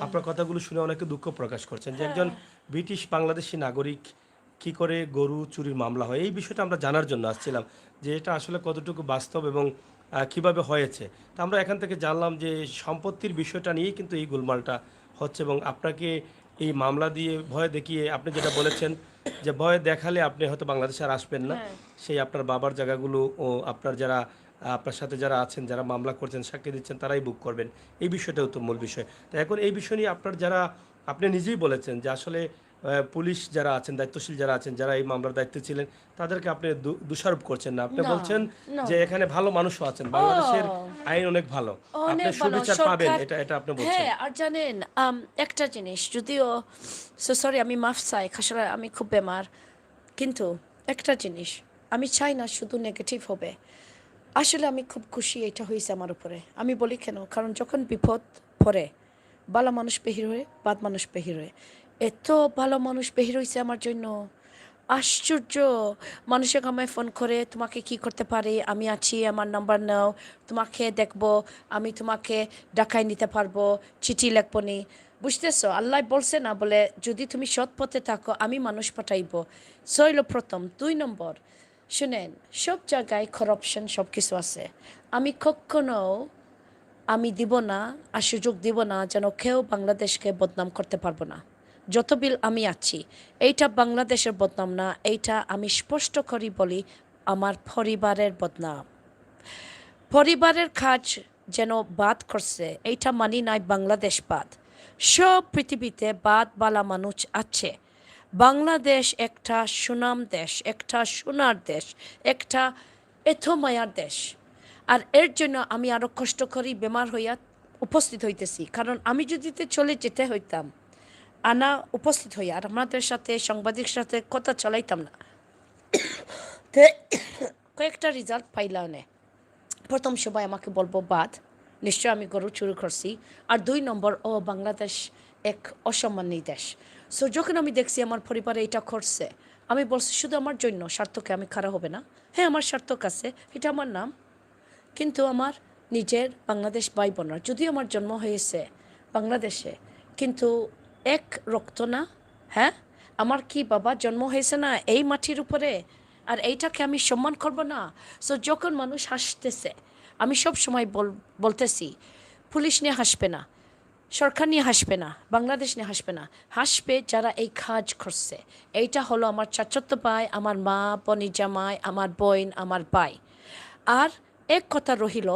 আপনার কথাগুলো শুনে অনেকে দুঃখ প্রকাশ করছেন, যে একজন ব্রিটিশ বাংলাদেশি নাগরিক কি করে গরু চুরির মামলা হয়, এই বিষয়টা আমরা জানার জন্য আসছিলাম, যে এটা আসলে কতটুকু বাস্তব এবং কিভাবে হয়েছে। তো আমরা এখান থেকে জানলাম যে সম্পত্তির বিষয়টা নিয়েই কিন্তু এই গোলমালটা হচ্ছে, এবং আপনাকে এই মামলা দিয়ে ভয় দেখিয়ে, আপনি যেটা বলেছেন যে ভয় দেখালে আপনি হয়তো বাংলাদেশে আর আসবেন না, হ্যাঁ সেই আপনার বাবার জায়গাগুলো ও আপনার যারা আপনার সাথে যারা আছেন, যারা মামলা করছেন, সাক্ষী দিচ্ছেন, তারাই বুক করবেন। এই বিষয়টাও তো মূল বিষয়। তো এখন এই বিষয় নিয়ে আপনার যারা, আপনি নিজেই বলেছেন যে আসলে পুলিশ যারা আছেন, দায়িত্বশীল যারা আছেন, যারা এই মামলার দায়িত্বে ছিলেন, তাদেরকে আপনি দোষারোপ করছেন না। আপনি না, বলছেন না, যে না। এখানে ভালো মানুষও আছেন। ও বাংলাদেশের আইন অনেক ভালো। আপনি অনেক ভালো সুবিচার পাবেন, সরকার। এটা আপনি বলছেন। হ্যাঁ, আর জানেন একটা জিনিস, যদিও সরি আমি মাফ চাই, আসলে আমি খুব বেমার, কিন্তু একটা জিনিস আমি চাই না শুধু নেগেটিভ হবে। আসলে আমি খুব খুশি এটা হয়েছে আমার উপরে। আমি বলি কেন, কারণ যখন বিপদ পড়ে ভালো মানুষ বেহির হয়ে, বাদ মানুষ বেহির হয়ে, এত ভালো মানুষ বেহির হয়েছে আমার জন্য। আশ্চর্য! মানুষে আমায় ফোন করে, তোমাকে কি করতে পারি, আমি আছি, আমার নাম্বার নাও, তোমাকে দেখবো, আমি তোমাকে ডাকায় নিতে পারবো, চিঠি লিখবো নি। বুঝতেছো, আল্লাহ বলছে না, বলে যদি তুমি সৎ পথে থাকো আমি মানুষ পাঠাইব। সইল প্রথম। 2 নম্বর, শুনেন, সব জায়গায় করাপশন সব কিছু আছে। আমি কখনো আমি দিব না আর সুযোগ দিব না যেন কেউ বাংলাদেশকে বদনাম করতে পারবো না। যত বিল আমি আছি, এইটা বাংলাদেশের বদনাম না, এইটা আমি স্পষ্ট করি বলি আমার পরিবারের বদনাম। পরিবারের কাজ যেন বাদ করছে, এইটা মানি নাই বাংলাদেশ বাদ। সব পৃথিবীতে বাদ বালা মানুষ আছে। বাংলাদেশ একটা সুনাম দেশ, একটা সোনার দেশ, একটা এত মায়ার দেশ। আর এর জন্য আমি আরো কষ্ট করি, বেমার হইয়া উপস্থিত হইতেছি। কারণ আমি যদি চলে যেতে হইতাম আনা উপস্থিত হইয়া, আর আমাদের সাথে সাংবাদিক সাথে কথা চালাইতাম না, তে কয়েকটা রেজাল্ট পাইলাম না। প্রথম সবাই আমাকে বলবো বাদ, নিশ্চয় আমি গরু চুরি করছি। আর 2 নম্বর, ও বাংলাদেশ এক অসম্মানী দেশ। সো যখন আমি দেখছি আমার পরিবারে এটা করছে, আমি বলছি শুধু আমার জন্য স্বার্থকে আমি খারাপ হবে না। হ্যাঁ, আমার স্বার্থক আছে, এটা আমার নাম, কিন্তু আমার নিজের বাংলাদেশ ভাই বোনরা, যদিও আমার জন্ম হয়েছে বাংলাদেশে, কিন্তু এক রক্ত না। হ্যাঁ, আমার কি বাবা জন্ম হয়েছে না এই মাটির উপরে, আর এইটাকে আমি সম্মান করব না? সো যখন মানুষ হাসতেছে, আমি সব সময় বলতেছি, পুলিশ নিয়ে হাসবে না, সরকার নিয়ে হাসবে না, বাংলাদেশ নিয়ে হাসবে না, হাসবে যারা এই কাজ করছে। এইটা হলো আমার চাচাতো ভাই, আমার মা, বনি জামাই, আমার বোন, আমার ভাই। আর এক কথা রহিল,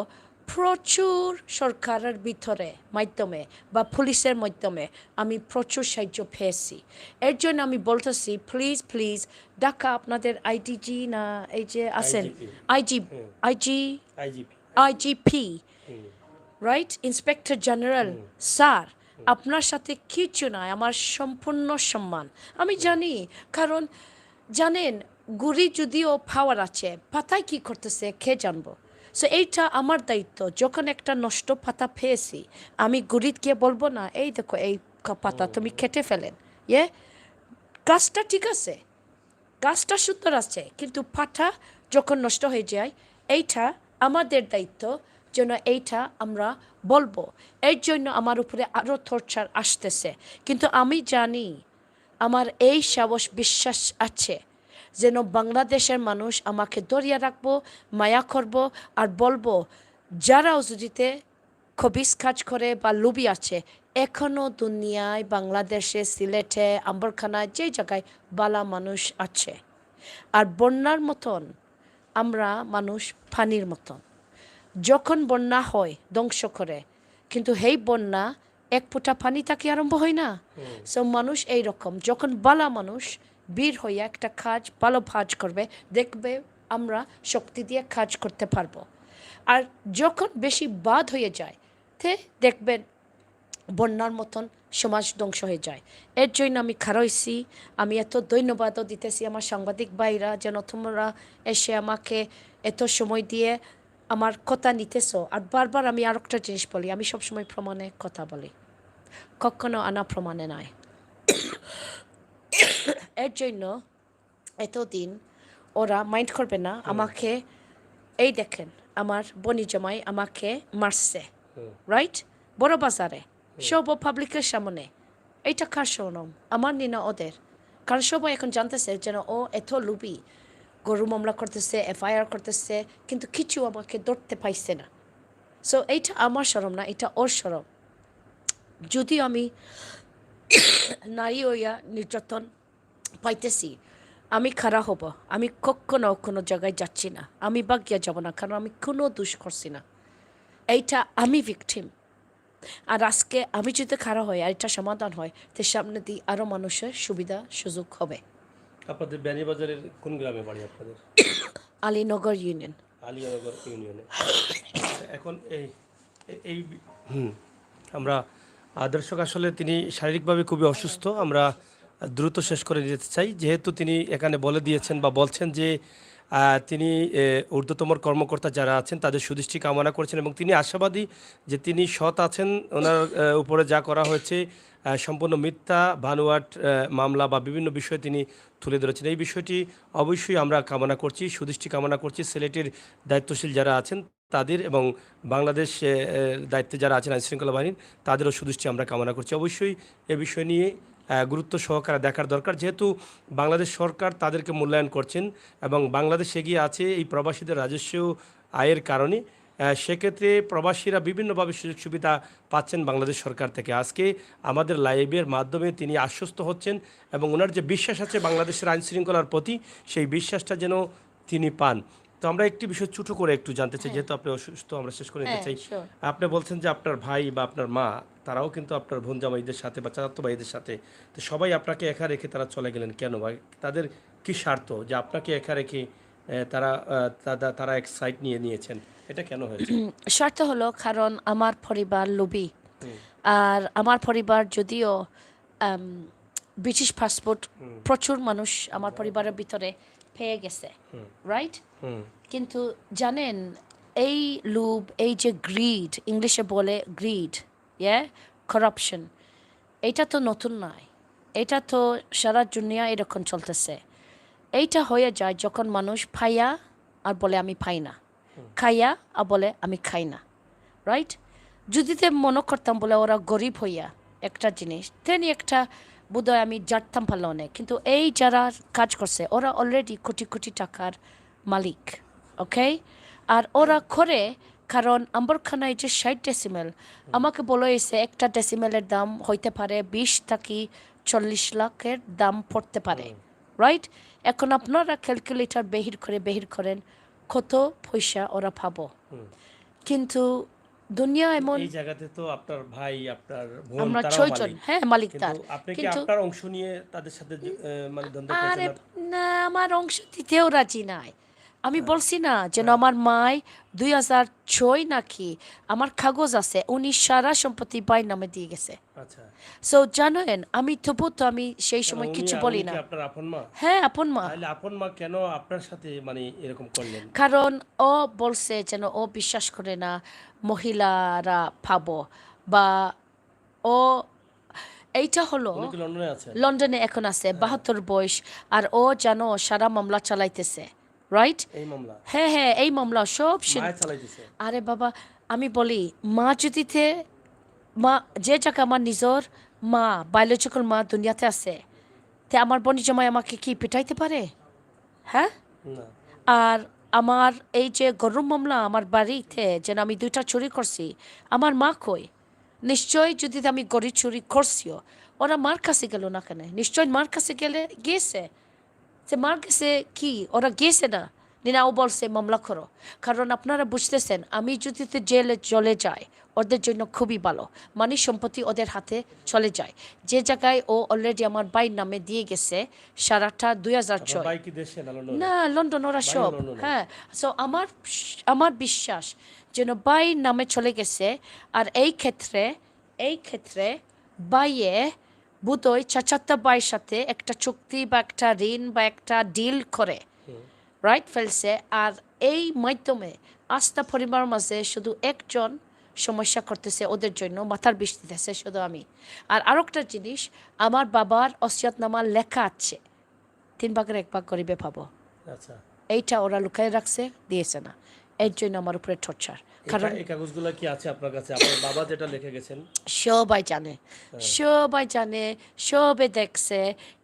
প্রচুর সরকারের ভিতরে মাধ্যমে বা পুলিশের মাধ্যমে আমি প্রচুর সাহায্য পেয়েছি। এর জন্য আমি বলতেছি, প্লিজ প্লিজ ঢাকা আপনাদের আইডিজি না এই যে আছেন, IGP. IG IG IGP. IGP, right, inspector general sir, আপনার সাথে কিছু নয়, আমার সম্পূর্ণ সম্মান। আমি জানি, কারণ জানেন, গুড়ি যদিও পাওয়ার আছে, পাতায় কি করতেছে কে জানবো। সো এইটা আমার দায়িত্ব। যখন একটা নষ্ট পাতা পেয়েছি, আমি গুড়িত গিয়ে বলবো না, এই দেখো এই পাতা তুমি কেটে ফেলেন। ইয়ে, গাছটা ঠিক আছে, গাছটা সুন্দর আছে, কিন্তু পাতা যখন নষ্ট হয়ে যায়, এইটা আমাদের দায়িত্ব যেন এইটা আমরা বলবো। এর জন্য আমার উপরে আরও টর্চার আসতেছে, কিন্তু আমি জানি, আমার এই সাহস বিশ্বাস আছে যেন বাংলাদেশের মানুষ আমাকে ধরিয়ে রাখবো, মায়া করব, আর বলবো যারা অজুজিতে খবিস কাজ করে বা লুবি আছে, এখনও দুনিয়ায় বাংলাদেশে, সিলেটে, আম্বরখানায়, যে জায়গায় বালা মানুষ আছে। আর বন্যার মতন আমরা মানুষ পানির মতন, যখন বন্যা হয় ধ্বংস করে, কিন্তু এই বন্যা এক ফোঁটা পানি তাকে আরম্ভ হয় না। সো মানুষ এই রকম, যখন বালা মানুষ বীর হইয়া একটা কাজ ভালো কাজ করবে, দেখবে আমরা শক্তি দিয়ে কাজ করতে পারবো। আর যখন বেশি বাদ হয়ে যায়, তে দেখবেন বন্যার মতন সমাজ ধ্বংস হয়ে যায়। এর জন্য আমি খারইছি। আমি এত ধন্যবাদও দিতেছি আমার সাংবাদিক ভাইরা, যেন তোমরা এসে আমাকে এত সময় দিয়ে আমার কথা নিতেছ। আর বারবার আমি আর একটা জিনিস বলি, আমি সবসময় প্রমাণে কথা বলি, কখনো আনা প্রমাণে নয়। এর জন্য এতদিন ওরা মাইন্ড করবে না আমাকে। এই দেখেন, আমার বনি জামাই আমাকে মারছে, রাইট, বড় বাজারে, সব পাবলিকের সামনে। এইটা কার শোনম, আমার নি না ওদের? কারণ সবাই এখন জানতেছে যেন ও এত লুবি, গরু মামলা করতেছে, এফআইআর করতেছে, কিন্তু কিছু আমাকে ধরতে পাইছে না। সো এইটা আমার শরম না, এটা ওর শরম। যদি আমি নারী হইয়া নির্যাতন পাইতেছি, আমি খারাপ হব, আমি কখনো কোনো জায়গায় যাচ্ছি না, আমি বাগিয়া যাব না, কারণ আমি কোনো দোষ করছি না। এইটা আমি ভিকটিম, আর আজকে আমি যদি খারাপ হয় আর এটা সমাধান হয় তো সামনে দিয়ে আরও মানুষের সুবিধা সুযোগ হবে। আপনাদের বিয়ানীবাজারের কোন গ্রামে বাড়ি আপনাদের? আলীনগর ইউনিয়ন। আলিয়ানগর ইউনিয়নে। আচ্ছা, এখন এই এই হুম আমরা দর্শক, আসলে তিনি শারীরিকভাবে খুবই অসুস্থ। আমরা দ্রুত শেষ করে দিতে চাই, যেহেতু তিনি এখানে বলে দিয়েছেন বা বলছেন যে তিনি ঊর্ধ্বতম কর্মকর্তা যারা আছেন তাদের সুদৃষ্টি কামনা করছেন এবং তিনি আশাবাদী যে তিনি সৎ আছেন। ওনার উপরে যা করা হয়েছে সম্পূর্ণ মিথ্যা বানোয়াট মামলা বা বিভিন্ন বিষয়ে তিনি তুলে ধরেছেন। এই বিষয়টি অবশ্যই আমরা কামনা করছি, সুদৃষ্টি কামনা করছি সিলেটের দায়িত্বশীল যারা আছেন তাদের এবং বাংলাদেশ দায়িত্বে যারা আছেন আইনশৃঙ্খলা বাহিনীর তাদেরও সুদৃষ্টি আমরা কামনা করছি। অবশ্যই এ বিষয় নিয়ে গুরুত্ব সহকারে দেখার দরকার, যেহেতু বাংলাদেশ সরকার তাদেরকে মূল্যায়ন করছেন এবং বাংলাদেশ এগিয়ে আছে এই প্রবাসীদের রাজস্ব আয়ের কারণে। সেক্ষেত্রে প্রবাসীরা বিভিন্নভাবে সুযোগ সুবিধা পাচ্ছেন বাংলাদেশ সরকার থেকে। আজকে আমাদের লাইভের মাধ্যমে তিনি আশ্বস্ত হচ্ছেন এবং ওনার যে বিশ্বাস আছে বাংলাদেশের আইন শৃঙ্খলার প্রতি, সেই বিশ্বাসটা যেন তিনি পান। তো আমরা একটি বিষয় ছোটো করে একটু জানতে চাই, যেহেতু আপনি অসুস্থ, আমরা শেষ করে নিতে চাই। আপনি বলছেন যে আপনার ভাই বা আপনার মা তারাও কিন্তু আপনার বোন জামাইদের সাথে বা চাচাতো ভাইদের সাথে, তো সবাই আপনাকে একা রেখে তারা চলে গেলেন কেন? ভাই তাদের কি স্বার্থ যে আপনাকে একা রেখে তারা এক সাইড নিয়ে নিয়েছেন, এটা কেন হয়েছে? স্বার্থ হলো কারণ আমার পরিবার লোভী। আর আমার পরিবার যদিও ব্রিটিশ পাসপোর্ট প্রচুর মানুষ আমার পরিবারের ভিতরে পেয়ে গেছে, রাইট? কিন্তু জানেন এই লোভ, এই যে গ্রিড, ইংলিশে বলে গ্রিড, করাপশন, এটা তো নতুন নয়, এটা তো সারা দুনিয়া এরকম চলতেছে। এইটা হয়ে যায় যখন মানুষ পাইয়া আর বলে আমি পাই না, খাইয়া আর বলে আমি খাই না, রাইট? যদি মনে করতাম বলে ওরা গরিব হইয়া একটা জিনিস তেনি একটা বোধহয় আমি জানতাম ভালো অনেক, কিন্তু এই যারা কাজ করছে ওরা অলরেডি কোটি কোটি টাকার মালিক, ওকে? আর ওরা করে কারণ আম্বরখানায় যে 60 ডেসিমেল আমাকে বলে এসে একটা ডেসিমেলের দাম হইতে পারে 20 থেকে 40 লাখের দাম পড়তে পারে, রাইট? এখন আপনারা ক্যালকুলেটর বেহির করেন কত পয়সা ওরা পাবো। কিন্তু দুনিয়া এমন, এই জায়গাতে তো আপনার ভাই আপনার বোন আমরা তারাও 6 জন, মালিক, হ্যাঁ মালিক তার, কিন্তু আপনি কি কিন্তু আপনার অংশ নিয়ে তাদের সাথে মানে দ্বন্দ্ব আরে করছেন? না, আমার অংশ দিতেও রাজি নাই। আমি বলছি না যেন আমার মায় 2006 নাকি আমার কাগজ আছে, উনি সারা সম্পত্তি ভাই নামে দিয়ে গেছে। আচ্ছা, সো জানেন আমি তবু তো আমি সেই সময় কিছু বলি না। আপনার আপন মা? হ্যাঁ আপন মা। তাহলে আপন মা কেন আপনার সাথে মানে এরকম করলেন? কারণ ও বলছে যেন ও বিশ্বাস করে না মহিলারা পাবো, বা ও এইটা হলো উনি কি লন্ডনে আছেন? লন্ডনে এখন আছে, 72 বয়স, আর ও জানো সারা মামলা চালাইতেছে, রাইট? এই মামলা? হ্যাঁ হ্যাঁ এই মামলা সব মায় চালাইতেছে? আরে বাবা আমি বলি মা যদিতে মা যে জায়গা আমার নিজের মা বায়োলজিক্যাল মা দুনিয়াতে আছে, তে আমার বনি জামাই আমাকে কি পিটাইতে পারে? হ্যাঁ। না। আর আমার এই যে গরম মামলা আমার বাড়িতে যেন আমি 2টা চুরি করছি, আমার মা কই? নিশ্চয় যদি আমি গড়ি চুরি করছিও ওরা মার কাছে গেল না কেন? নিশ্চয় মার কাছে গেছে, যে মার কাছে কি ওরা গেছে না? ও বলছে মামলা করো, কারণ আপনারা বুঝতেছেন আমি যদি জেলে চলে যাই ওদের জন্য খুবই ভালো, মানে সম্পত্তি ওদের হাতে চলে যায়, যে জায়গায় ও অলরেডি আমার বাইর নামে দিয়ে গেছে সারাটা 2006। ভাই কি দেশে না লন্ডনে? না লন্ডন, ওরা সব, হ্যাঁ। সো আমার বিশ্বাস যেন বাইর নামে চলে গেছে। আর এই ক্ষেত্রে বাইয়ে বুধই চাচাত্তা বাইয়ের সাথে একটা চুক্তি বা একটা ঋণ বা একটা ডিল করে, রাইট, ফেলছে। আর এই মাধ্যমে আস্থা পরিবার মাঝে শুধু একজন সমস্যা করতেছে, ওদের জন্য মাথার বিষ দিতেছে শুধু আমি। আর আরেকটা জিনিস, আমার বাবার ওসিয়তনামা লেখা আছে 3 ভাগের 1 ভাগ গরিবে পাবো। আচ্ছা, এইটা ওরা লুকায় রাখছে, দিয়েছে না, এর জন্য আমার উপরে টর্চার। কারণ এই কাগজগুলো কি আছে আপনার কাছে? আপনার বাবা যেটা লিখে গেছেন সবাই জানে, সবে দেখছে,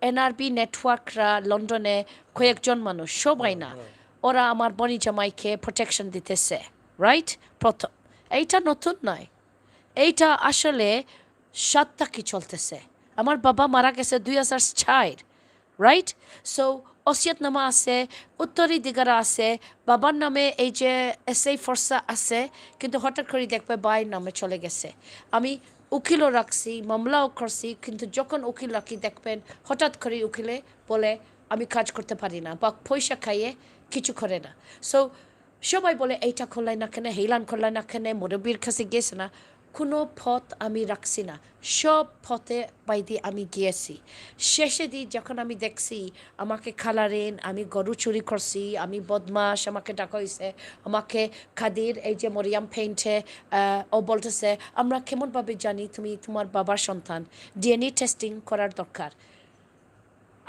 এনআরবি নেটওয়ার্করা লন্ডনে কয়েকজন মানুষ, সবাই না, ওরা আমার বনি জামাইকে প্রোটেকশন দিতেছে, রাইট? প্রথম এইটা নতুন নয়, এইটা আসলে 7টা কি চলতেছে। আমার বাবা মারা গেছে 2004, রাইট? সো অসিয়তনামা আছে, উত্তরাধিকার আছে, বাবার নামে এই যে এসআই ফর্সা আছে, কিন্তু হঠাৎ করে দেখবে ভাইয়ের নামে চলে গেছে। আমি উকিলও রাখছি, মামলাও করছি, কিন্তু যখন উকিল রাখি দেখবেন হঠাৎ করে উকিলে বলে আমি কাজ করতে পারি না, বা পয়সা খাইয়ে কিছু করে না। সো সবাই বলে এইটা করলাই না কেন, হেইলান করলাই না কেন, মুরব্বীর কাছে গেছে না। কোনো পথ আমি রাখছি না, সব পথে বাইদি আমি গিয়েছি। শেষে দিন যখন আমি দেখছি আমাকে খালারেন, আমি গরু চুরি করছি, আমি বদমাস, আমাকে ডাকা হয়েছে, আমাকে খাদির এই যে মরিয়াম পেইন্টে ও বলতেছে আমরা কেমনভাবে জানি তুমি তোমার বাবার সন্তান, ডিএনএ টেস্টিং করার দরকার।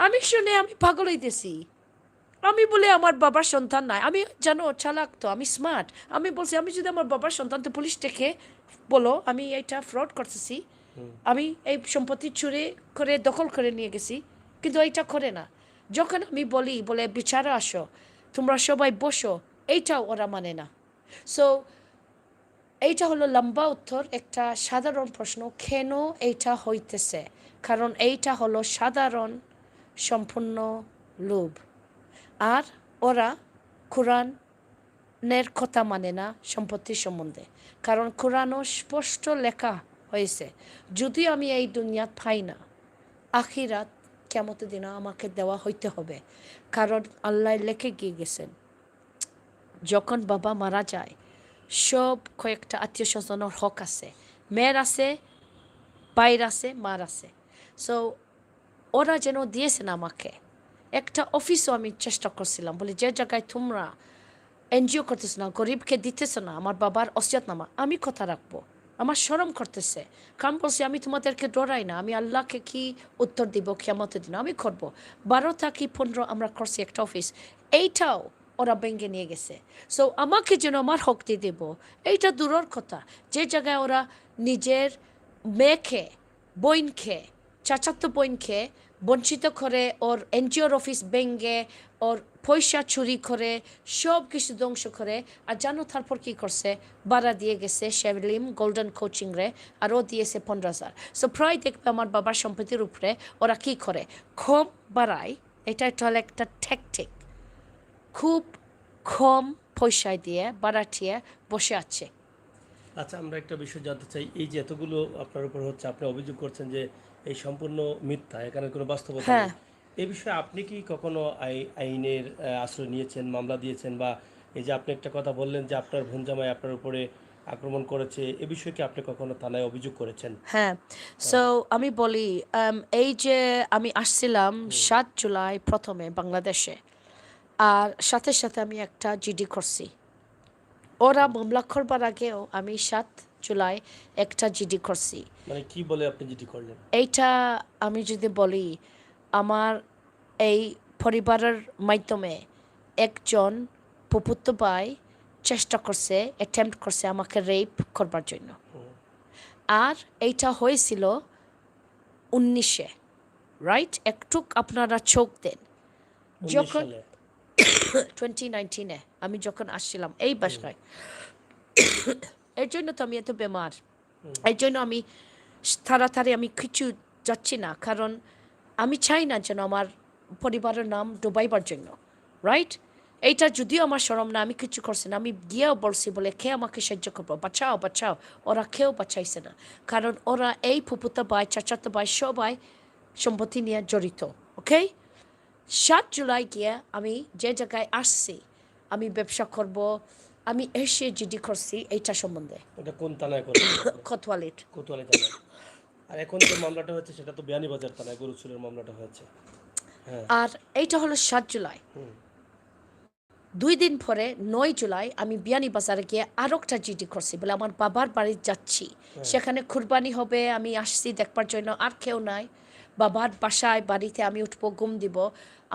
আমি শুনে আমি পাগল হইতেছি। আমি বলে আমার বাবার সন্তান নাই, আমি জানো চালাক তো, আমি স্মার্ট। আমি বলছি আমি যদি আমার বাবার সন্তান, তো পুলিশ দেখে বলো আমি এইটা ফ্রড করতেছি, আমি এই সম্পত্তি চুরি করে দখল করে নিয়ে গেছি, কিন্তু এইটা করে না। যখন আমি বলি বলে বিচারে আসো, তোমরা সবাই বসো, এইটাও ওরা মানে না। সো এইটা হলো লম্বা উত্তর, একটা সাধারণ প্রশ্ন, কেন এইটা হইতেছে? কারণ এইটা হলো সাধারণ সম্পূর্ণ লোভ। আর ওরা কোরআনের কথা মানে না সম্পত্তির সম্বন্ধে, কারণ কোরআনও স্পষ্ট লেখা হয়েছে যদি আমি এই দুনিয়াত পাই না, আখিরাত কিয়ামতের দিন আমাকে দেওয়া হইতে হবে। কারণ আল্লাহ লেখে গিয়ে গেছেন যখন বাবা মারা যায় সব কয়েকটা আত্মীয় স্বজনের হক আছে, মেয়ের আছে, বাইর আছে, মার আছে। সো ওরা যেন দিয়েছেন আমাকে। একটা অফিসও আমি চেষ্টা করছিলাম, বলে যে জায়গায় তোমরা এনজিও করতেছ না, গরিবকে দিতেছ না, আমার বাবার অসিয়তনামা আমি কথা রাখবো। আমার শরম করতেছে, কারণ বলছি আমি তোমাদেরকে ডরাই না, আমি আল্লাহকে কি উত্তর দিব কিয়ামতের দিন, আমি করব। 12 কি 15 আমরা করছি একটা অফিস, এইটাও ওরা ভেঙে নিয়ে গেছে। সো আমাকে যেন আমার হক দিয়ে দেব, এইটা দূরের কথা। যে জায়গায় ওরা নিজের মেয়েকে, বোনকে, চাচাতো বোনকে বঞ্চিত করে, ওর এনজিওর অফিস ভেঙে, ওর পয়সা চুরি করে, সব কিছু ধ্বংস করে। আর জানো তারপর কি করছে? ভাড়া দিয়ে গেছে শেভলিম গোল্ডেন কোচিং রে, আর ও দিয়েছে 15,000। সো প্রায় দেখবে আমার বাবার সম্পত্তির উপরে ওরা কি করে, কম বাড়ায়। এটা হলো একটা ট্যাকটিক, খুব কম পয়সায় দিয়ে বাড়াটিয়ে বসে আছে। আচ্ছা, আমরা একটা বিষয় জানতে চাই, এই যে এতগুলো আপনার উপর হচ্ছে, আপনি অভিযোগ করছেন যে এই সম্পূর্ণ মিথ্যা, এখানে কোনো বাস্তবতা নেই। হ্যাঁ এই বিষয়ে আপনি কি কখনো আইনের আশ্রয় নিয়েছেন, মামলা দিয়েছেন, বা এই যে আপনি একটা কথা বললেন যে আপনার ভুনজামাই আপনার উপরে আক্রমণ করেছে, এ বিষয়ে কি আপনি কখনো থানায় অভিযোগ করেছেন? হ্যাঁ। সো আমি বলি, এই যে আমি আসছিলাম 7 জুলাই প্রথমে বাংলাদেশে, আর সাথে সাথে আমি একটা জিডি করছি। ওরা মামলা করবার আগেও আমি 7 জুলাই একটা জিডি করছি। মানে কি বলে আপনি যেটি করলেন? এইটা আমি যদি বলি, আমার এই পরিবারের মাধ্যমে একজন ফুফুতো ভাই চেষ্টা করছে, অ্যাটেম্প্ট করছে আমাকে রেপ করবার জন্য। আর এইটা হয়েছিল 19-এ, রাইট? একটু আপনারা চোখ দেন। 19 যখন সালে? 2019-এ আমি যখন আসছিলাম এই বাসায়, এর জন্য তো আমি এত বেমার, এর জন্য আমি তাড়াতাড়ি আমি কিছু যাচ্ছি না, কারণ আমি চাই না যেন আমার পরিবারের নাম ডুবাইবার জন্য, রাইট? এইটা যদিও আমার শরম না, আমি কিছু করছি না, আমি গিয়েও বলছি বলে কে আমাকে সাহায্য করবো, বাঁচাও বাঁচাও, ওরা কেউ বাঁচাইছে না। কারণ ওরা এই ফুপুতো ভাই, চাচাতো ভাই সবাই সম্পত্তি নিয়ে জড়িত। ওকে, 7 জুলাই গিয়ে আমি যে জায়গায় আসছি, আমি ব্যবসা করব, আমি এসে জিডি করছি এইটা সম্বন্ধে, ওটা কোন থানায় করেছেন আপনি? কোতোয়ালির। কোতোয়ালি থানায়। আর এখন যে মামলাটা হচ্ছে সেটা তো বিয়ানীবাজার থানায়, গরু চুরির মামলাটা হয়েছে। হ্যাঁ। আর এইটা হলো 7 জুলাই। হুম। 2 দিন পরে 9 জুলাই আমি বিয়ানীবাজারে গিয়ে আরও একটা জিডি করছি, বলে আমার বাবার বাড়ি যাচ্ছি, সেখানে কুরবানি হবে, আমি আসছি দেখবার জন্য, আর কেউ নাই, বাবার বাসায় বাড়িতে আমি উঠবো, ঘুম দিব,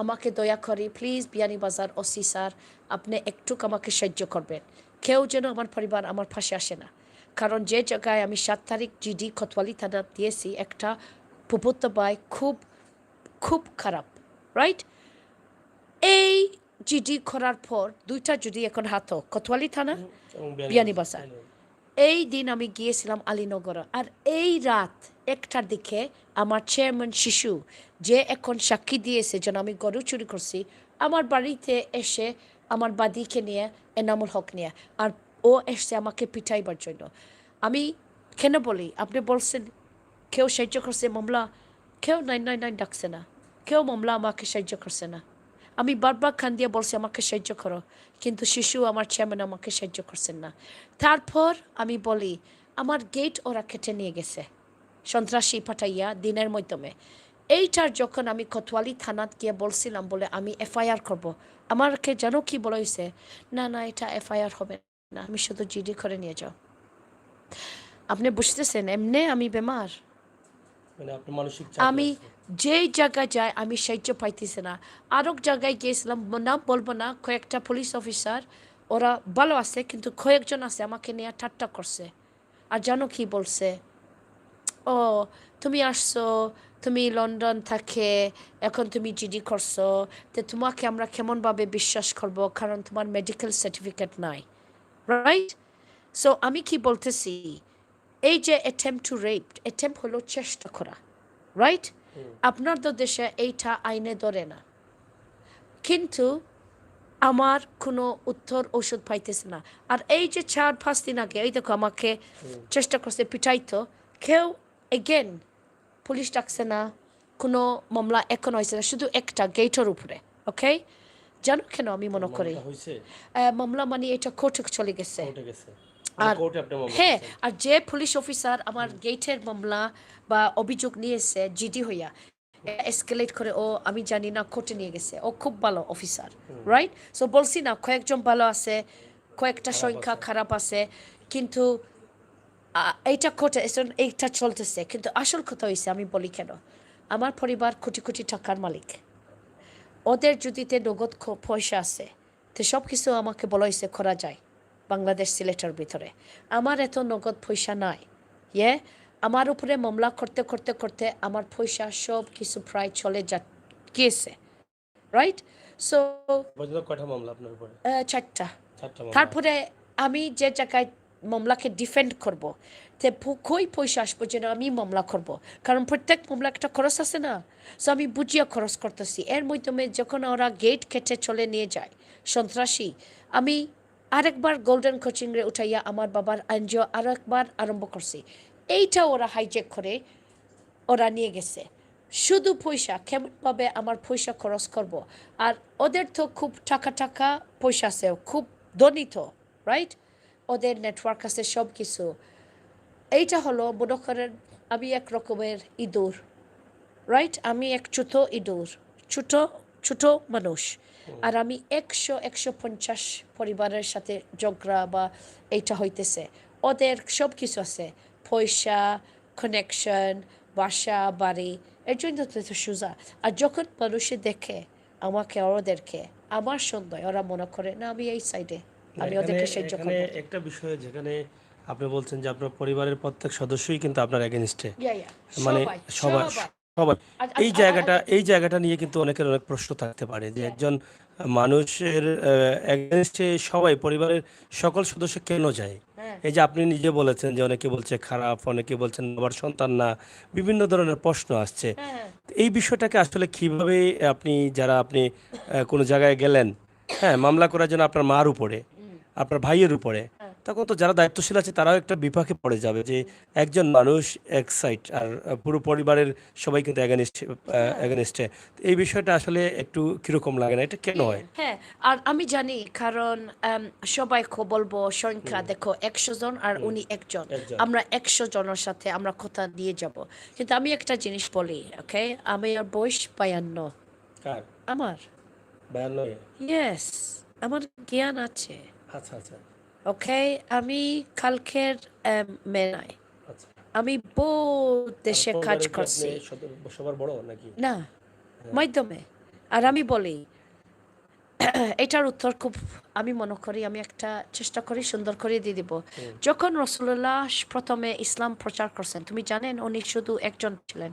আমাকে দয়া করে প্লিজ বিয়ানীবাজার ওসি স্যার আপনি একটু আমাকে সাহায্য করবেন। কেউ যেন আমার পরিবার আমার পাশে আসে না, কারণ যে জায়গায় আমি 7 তারিখ জিডি কোতোয়ালি থানা দিয়েছি, একটা ফুপুতো ভাই খুব খুব খারাপ, রাইট? এই জিডি করার পর 2টা জিডি এখন হাত কোতোয়ালি থানা, এবং বিয়ানীবাজার। এই দিন আমি গিয়েছিলাম আলীনগর, আর এই রাত 1টার দিকে আমার চেয়ারম্যান শিশু, যে এখন সাক্ষী দিয়েছে যেন আমি গরু চুরি করছি, আমার বাড়িতে এসে আমার বাদীকে নিয়ে, এনামুল হক নিয়ে, আর ও এসছে আমাকে পিটাইবার জন্য। আমি কেন বলি, আপনি বলছেন কেউ সাহায্য করছে মামলা, কেউ 999 ডাকছে না, কেউ মামলা আমাকে সাহায্য করছে না। আমি বারবার খান দিয়ে বলছি আমাকে সাহায্য করো, কিন্তু শিশু আমার চেয়ারম্যান আমাকে সাহায্য করছেন না। তারপর আমি বলি আমার গেট ওরা কেটে নিয়ে গেছে সন্ত্রাসী পাঠাইয়া দিনের মাধ্যমে। এইটার যখন আমি কোতোয়ালি থানাত গিয়ে বলছিলাম বলে আমি এফআইআর করব, আমাকে জানো কি বলা হয়েছে, না না এটা এফআইআর হবে না, আমি শুধু জিডি করে নিয়ে যাও। আপনি বুঝতেছেন এমনি আমি বেমার, মানে আপনি মানসিক আমি যেই জায়গায় যাই আমি সাহায্য পাইতেছি না। আরেক জায়গায় গিয়েছিলাম, নাম বলবো না, কয়েকটা পুলিশ অফিসার ওরা ভালো আছে, কিন্তু কয়েকজন আছে আমাকে নিয়ে ঠাট্টা করছে। আর জানো কি বলছে, ও তুমি আসছো, তুমি লন্ডন থাকে, এখন তুমি জিডি করছো, তো তোমাকে আমরা কেমনভাবে বিশ্বাস করব, কারণ তোমার মেডিকেল সার্টিফিকেট নাই, রাইট? সো আমি কি বলতেছি, এই যে অ্যাটেম্প টু রেপ, অ্যাটেম্প হলো চেষ্টা করা, রাইট? আপনার তো দেশে এইটা আইনে ধরে না, কিন্তু আমার কোনো উত্তর ওষুধ পাইতেছে না। আর এই যে 4-5 দিন আগে এই দেখো আমাকে চেষ্টা করছে পিটাইতো, কেউ এগেন পুলিশ ডাকছে না, কোনো মামলা এখন হয়েছে না, শুধু একটা গেটের উপরে। ওকে, জানো কেন আমি মনে করি মামলা মানে এটা কোর্টে চলে গেছে। আর হ্যাঁ, আর যে পুলিশ অফিসার আমার গেটের মামলা বা অভিযোগ নিয়েছে জিডি হইয়া এসকেলেট করে, ও আমি জানি না কোর্টে নিয়ে গেছে, ও খুব ভালো অফিসার, রাইট? সো বলছি না কয়েকজন ভালো আছে, কয়েকটা সংখ্যা খারাপ আছে, কিন্তু এইটা কোর্টে এইটা চলতেছে। কিন্তু আসল কথা হয়েছে, আমি বলি কেন, আমার পরিবার কোটি কোটি টাকার মালিক, ওদের যদিতে নগদ পয়সা আছে, তো সব কিছু আমাকে বলা হয়েছে করা যায় বাংলাদেশ সিলেটের ভিতরে। আমার এত নগদ পয়সা নাই, আমার উপরে মামলা করতে করতে করতে আমার পয়সা সব কিছু প্রায় চলে গিয়েছে, রাইট? সো কয়টা মামলা আপনার উপরে? 4টা। তারপরে আমি যে জায়গায় মামলাকে ডিফেন্ড করব, তে কই পয়সা আসবো যেন আমি মামলা করব, কারণ প্রত্যেক মামলা একটা খরচ আছে না। সো আমি বুঝিয়ে খরচ করতেছি। এর মাধ্যমে যখন ওরা গেট কেটে চলে নিয়ে যায় সন্ত্রাসী, আমি আরেকবার গোল্ডেন কোচিংয়ে উঠাইয়া আমার বাবার এনজিও আরেকবার আরম্ভ করছি। এইটা ওরা হাইজ্যাক করে ওরা নিয়ে গেছে, শুধু পয়সা, কেমনভাবে আমার পয়সা খরচ করব। আর ওদের তো খুব টাকা পয়সা আছে, খুব ধনিত, রাইট? ওদের নেটওয়ার্ক আছে সব কিছু। এইটা হলো মনে করেন আমি এক রকমের ইঁদুর, রাইট? আমি এক ছোট ইঁদুর, ছোট ছোট মানুষ, আর আমি 150 পরিবারের সাথে ঝগড়া বা এইটা হইতেছে। ওদের সব কিছু আছে, পয়সা, কানেকশন, বাসা বাড়ি, এর জন্য তো সোজা। আর যখন মানুষে দেখে আমাকে ওদেরকে আমার সন্দেহ, ওরা মনে করে না আমি এই সাইডে, আমি ওদেরকে সাহায্য করব। একটা বিষয় যেখানে আপনি বলছেন যে আপনার পরিবারের প্রত্যেক সদস্যই কিন্তু আপনার এগেনস্টে, মানে সবাই সবাই এই জায়গাটা নিয়ে কিন্তু অনেকের অনেক প্রশ্ন থাকতে পারে যে একজন মানুষের এগেনস্টে সবাই পরিবারের সকল সদস্য কেন যায়। এই যে আপনি নিজে বলেছেন যে অনেকে বলছে খারাপ, অনেকে বলছেন আবার সন্তান না, বিভিন্ন ধরনের প্রশ্ন আসছে। এই বিষয়টাকে আসলে কিভাবে আপনি কোনো জায়গায় গেলেন, হ্যাঁ, মামলা করার জন্য আপনার মার উপরে, আপনার ভাইয়ের উপরে, তখন তো যারা দায়িত্বশীল আছে তারাও একটা বিপাকে পড়ে যাবে যে একজন মানুষ এক সাইড আর পুরো পরিবারের সবাই কিন্তু এগেনস্টে। এই বিষয়টা আসলে একটু কিরকম লাগে না, এটা কেন হয়? হ্যাঁ, আর আমি জানি, কারণ সবাই বলবো সংখ্যা দেখো 100 জন আর উনি একজন, আমরা 100 জনের সাথে আমরা কথা দিয়ে যাব। কিন্তু আমি একটা জিনিস বলি, ওকে, আমি আর বয়স 52। কার? আমার 52? ইয়েস, আমার জ্ঞান আছে। আচ্ছা আচ্ছা ওকে, আমি কালকের মেয়ে নাই, আচ্ছা। আমি বহুত দেশে কাজ করছি। সবার বড় নাকি? না, মাধ্যমে। আর আমি বলি এটার উত্তর খুব, আমি মনে করি আমি একটা চেষ্টা করি সুন্দর করে দিয়ে দিব। যখন রাসূলুল্লাহ প্রথমে ইসলাম প্রচার করছেন, তুমি জানেন উনি শুধু একজন ছিলেন,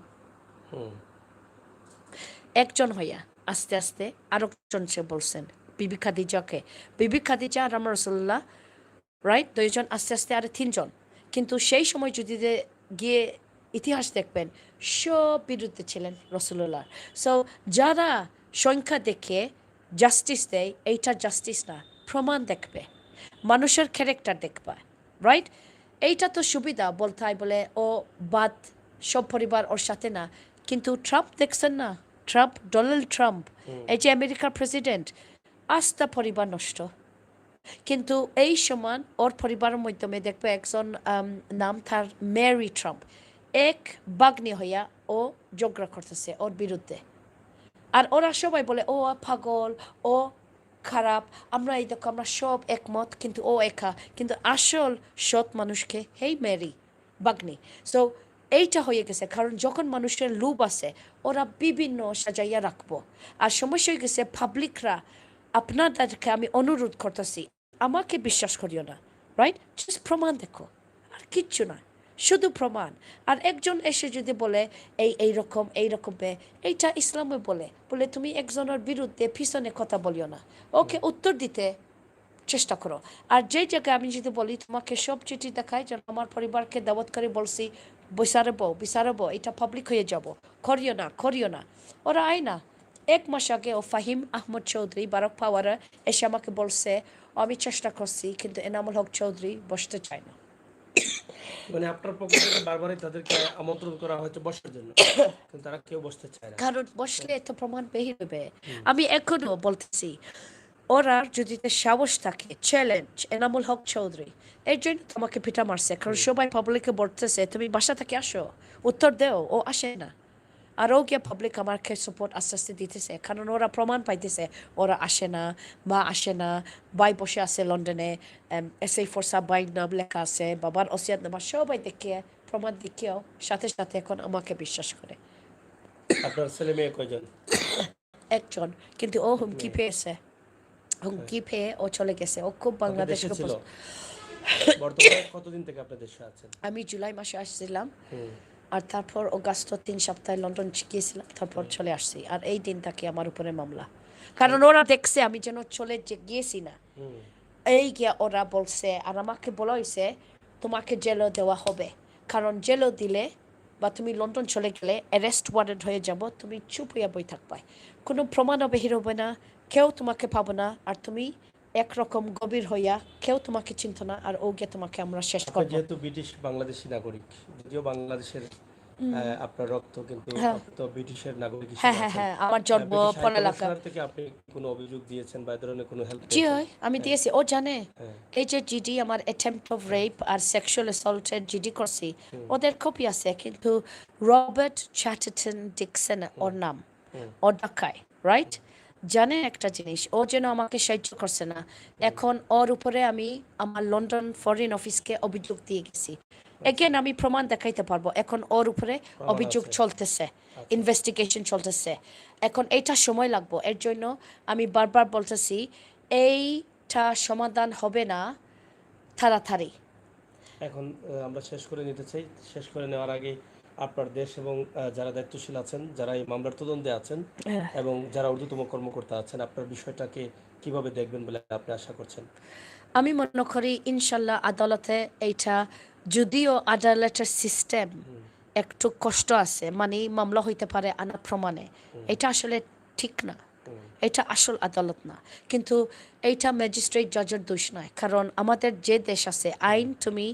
একজন হইয়া আস্তে আস্তে আরেকজন সে বলছেন বিবি খাদিজাকে। বিবি খাদিজা আর আমার রাসূলুল্লাহ রাইট? 2 জন আস্তে, আস্তে আরো 3 জন। কিন্তু সেই সময় যদি গিয়ে ইতিহাস দেখবেন, সব বিরুদ্ধে ছিলেন রাসূলুল্লাহ। সো যারা সংখ্যা দেখে জাস্টিস দেয়, এইটা জাস্টিস না, প্রমাণ দেখবে। মানুষের ক্যারেক্টার দেখবে, রাইট? এইটা তো সুবিধা বলতে হয় বলে ও বাদ, সব পরিবার ওর সাথে না। কিন্তু ট্রাম্প দেখছেন না? ডোনাল্ড ট্রাম্প, এই যে আমেরিকার প্রেসিডেন্ট, আস্থা পরিবার নষ্ট। কিন্তু এই সমান ওর পরিবারের মাধ্যমে দেখবে একজন নাম তার মেরি ট্রাম্প, এক বাগ্নি হইয়া ও ঝগড়া করতেছে ওর বিরুদ্ধে। আর ওরা সবাই বলে ও পাগল, ও খারাপ, আমরা এই দেখো আমরা সব একমত, কিন্তু ও একা। কিন্তু আসল সৎ মানুষকে হেই মেরি বাগ্নি। সো এইটা হয়ে গেছে, কারণ যখন মানুষের লোভ আছে ওরা বিভিন্ন সাজাইয়া রাখবো। আর সমস্যা হয়ে গেছে পাবলিকরা, আপনাদেরকে আমি অনুরোধ করতেছি, আমাকে বিশ্বাস করিও না, রাইট? জাস্ট প্রমাণ দেখো, আর কিচ্ছু না, শুধু প্রমাণ। আর একজন এসে যদি বলে এইরকম এইটা ইসলামে বলে তুমি একজনের বিরুদ্ধে পিছনে কথা বলিও না, ওকে উত্তর দিতে চেষ্টা করো। আর যেই জায়গায় আমি যদি বলি তোমাকে সব চিঠি দেখায় যেন আমার পরিবারকে দাওয়াত করে বলছি বিচারবো, এটা পাবলিক হয়ে যাব, করিও না, ওরা আয় না। 1 মাস আগে ও ফাহিম আহমদ চৌধুরী বারক পাওয়ারা এসে আমাকে বলছে আমি চেষ্টা করছি, কিন্তু এনামুল হক চৌধুরী বসতে চায় না। মানে আপনার পক্ষ থেকে বারবারই তাদেরকে আমন্ত্রণ করা হয়েছে বসার জন্য, কিন্তু তারা কেউ বসতে চায় না। কারণ বসলে এত প্রমাণ বের হবে। আমি এখনো বলতেছি, ওরা যদি সাহস থাকে, চ্যালেঞ্জ এনামুল হক চৌধুরী, এর জন্য তোমাকে পিটা মারছে, কারণ সবাই পাবলিকে বলতেছে তুমি বাসা থেকে আসো, উত্তর দেও, ও আসে না। আর ও গিয়ে পাবলিক আমাকে সাপোর্ট আস্তে আস্তে দিতেছে, কারণ ওরা প্রমাণ পাইতেছে ওরা আসে না, মা আসে না, ভাই বসে আছে লন্ডনে, এসআই ফোর্সা বাই নাম লেখা আছে, বাবার ওসিয়াত নামা, সবাই দেখে প্রমাণ দেখিয়েও সাথে সাথে এখন আমাকে বিশ্বাস করে। আপনার ছেলে মেয়ে কয়জন? একজন, কিন্তু ও হুমকি পেয়েছে, হুমকি পেয়ে ও চলে গেছে। ও খুব আপনি বাংলাদেশকে দেশে ছিল? বর্তমানে কতদিন থেকে আপনি দেশে আছেন? আমি জুলাই মাসে আসছিলাম, হুম। আর তারপর অগাস্ট 3 সপ্তাহে লন্ডন গিয়েছিলাম, তারপর চলে আসছি। আর এই দিন থেকে আমার উপরে মামলা, কারণ ওরা দেখছে আমি যেন চলে গিয়েছি না, হুম। এই গিয়া ওরা বলছে। আর আমাকে বলা হয়েছে তোমাকে জেলও দেওয়া হবে, কারণ জেলও দিলে বা তুমি লন্ডন চলে গেলে অ্যারেস্ট ওয়ারেন্ট হয়ে যাব, তুমি চুপ হইয়া বই থাকবে, কোনো প্রমাণও বের হবে না, কেউ তোমাকে পাবো না, আর তুমি একরকম গভীর হইয়া কেউ তোমাকে চিনত না, আর ও গিয়ে তোমাকে আমরা শেষ আপনি করবো। যেহেতু ব্রিটিশ বাংলাদেশি নাগরিক, যদিও বাংলাদেশের আপনার রক্ত, কিন্তু হ্যাঁ আপনি তো ব্রিটিশের নাগরিক হ্যাঁ হিসেবে হ্যাঁ আছেন। হ্যাঁ, আমার জন্ম ব্রিটিশ হাই পড়ালেখা। কমিশনার থেকে আপনি কোনো অভিযোগ দিয়েছেন বা এই ধরনের কোনো হেল্প জি পেয়েছেন? হয়, আমি হ্যাঁ, দিয়েছি, ও জানে। হ্যাঁ। এই যে জিডি আমার অ্যাটেম্পট অফ রেপ আর সেক্সুয়াল অ্যাসল্টের জিডি করছি, ওদের কপি আছে, কিন্তু রবার্ট চ্যাটারটন ডিকসন ওর নাম, ও ঢাকায়, রাইট? জানে একটা জিনিস, ও যেন আমাকে সাহায্য করছে না। এখন ওর উপরে আমি আমার লন্ডন ফরেন অফিসকে অভিযোগ দিয়ে গেছি। এগেন আমি প্রমাণ দেখাইতে পারবো, এখন ওর উপরে প্রমাণ অভিযোগ আছে। চলতেছে, আচ্ছা। ইনভেস্টিগেশন চলতেছে। এখন এইটা সময় লাগবো, এর জন্য আমি বারবার বলতেছি এইটা সমাধান হবে না তাড়াতাড়ি। এখন আমরা শেষ করে নিতে চাই। শেষ করে নেওয়ার আগে আপনার দেশ এবং যারা দায়িত্বশীল আছেন, যারা এই মামলার তদন্তে আছেন এবং যারা ঊর্ধ্বতম কর্মকর্তা আছেন, আপনার বিষয়টাকে কিভাবে দেখবেন বলে আপনি আশা করছেন? আমি মনে করি ইনশাল্লাহ আদালতে এইটা, যদিও আদালতের সিস্টেম একটু কষ্ট আছে, মানে মামলা হইতে পারে আনা প্রমাণে, এটা আসলে ঠিক না, এটা আসল আদালত না। কিন্তু এইটা ম্যাজিস্ট্রেট জাজের দোষ নয়, কারণ আমাদের যে দেশ আছে আইন তুমি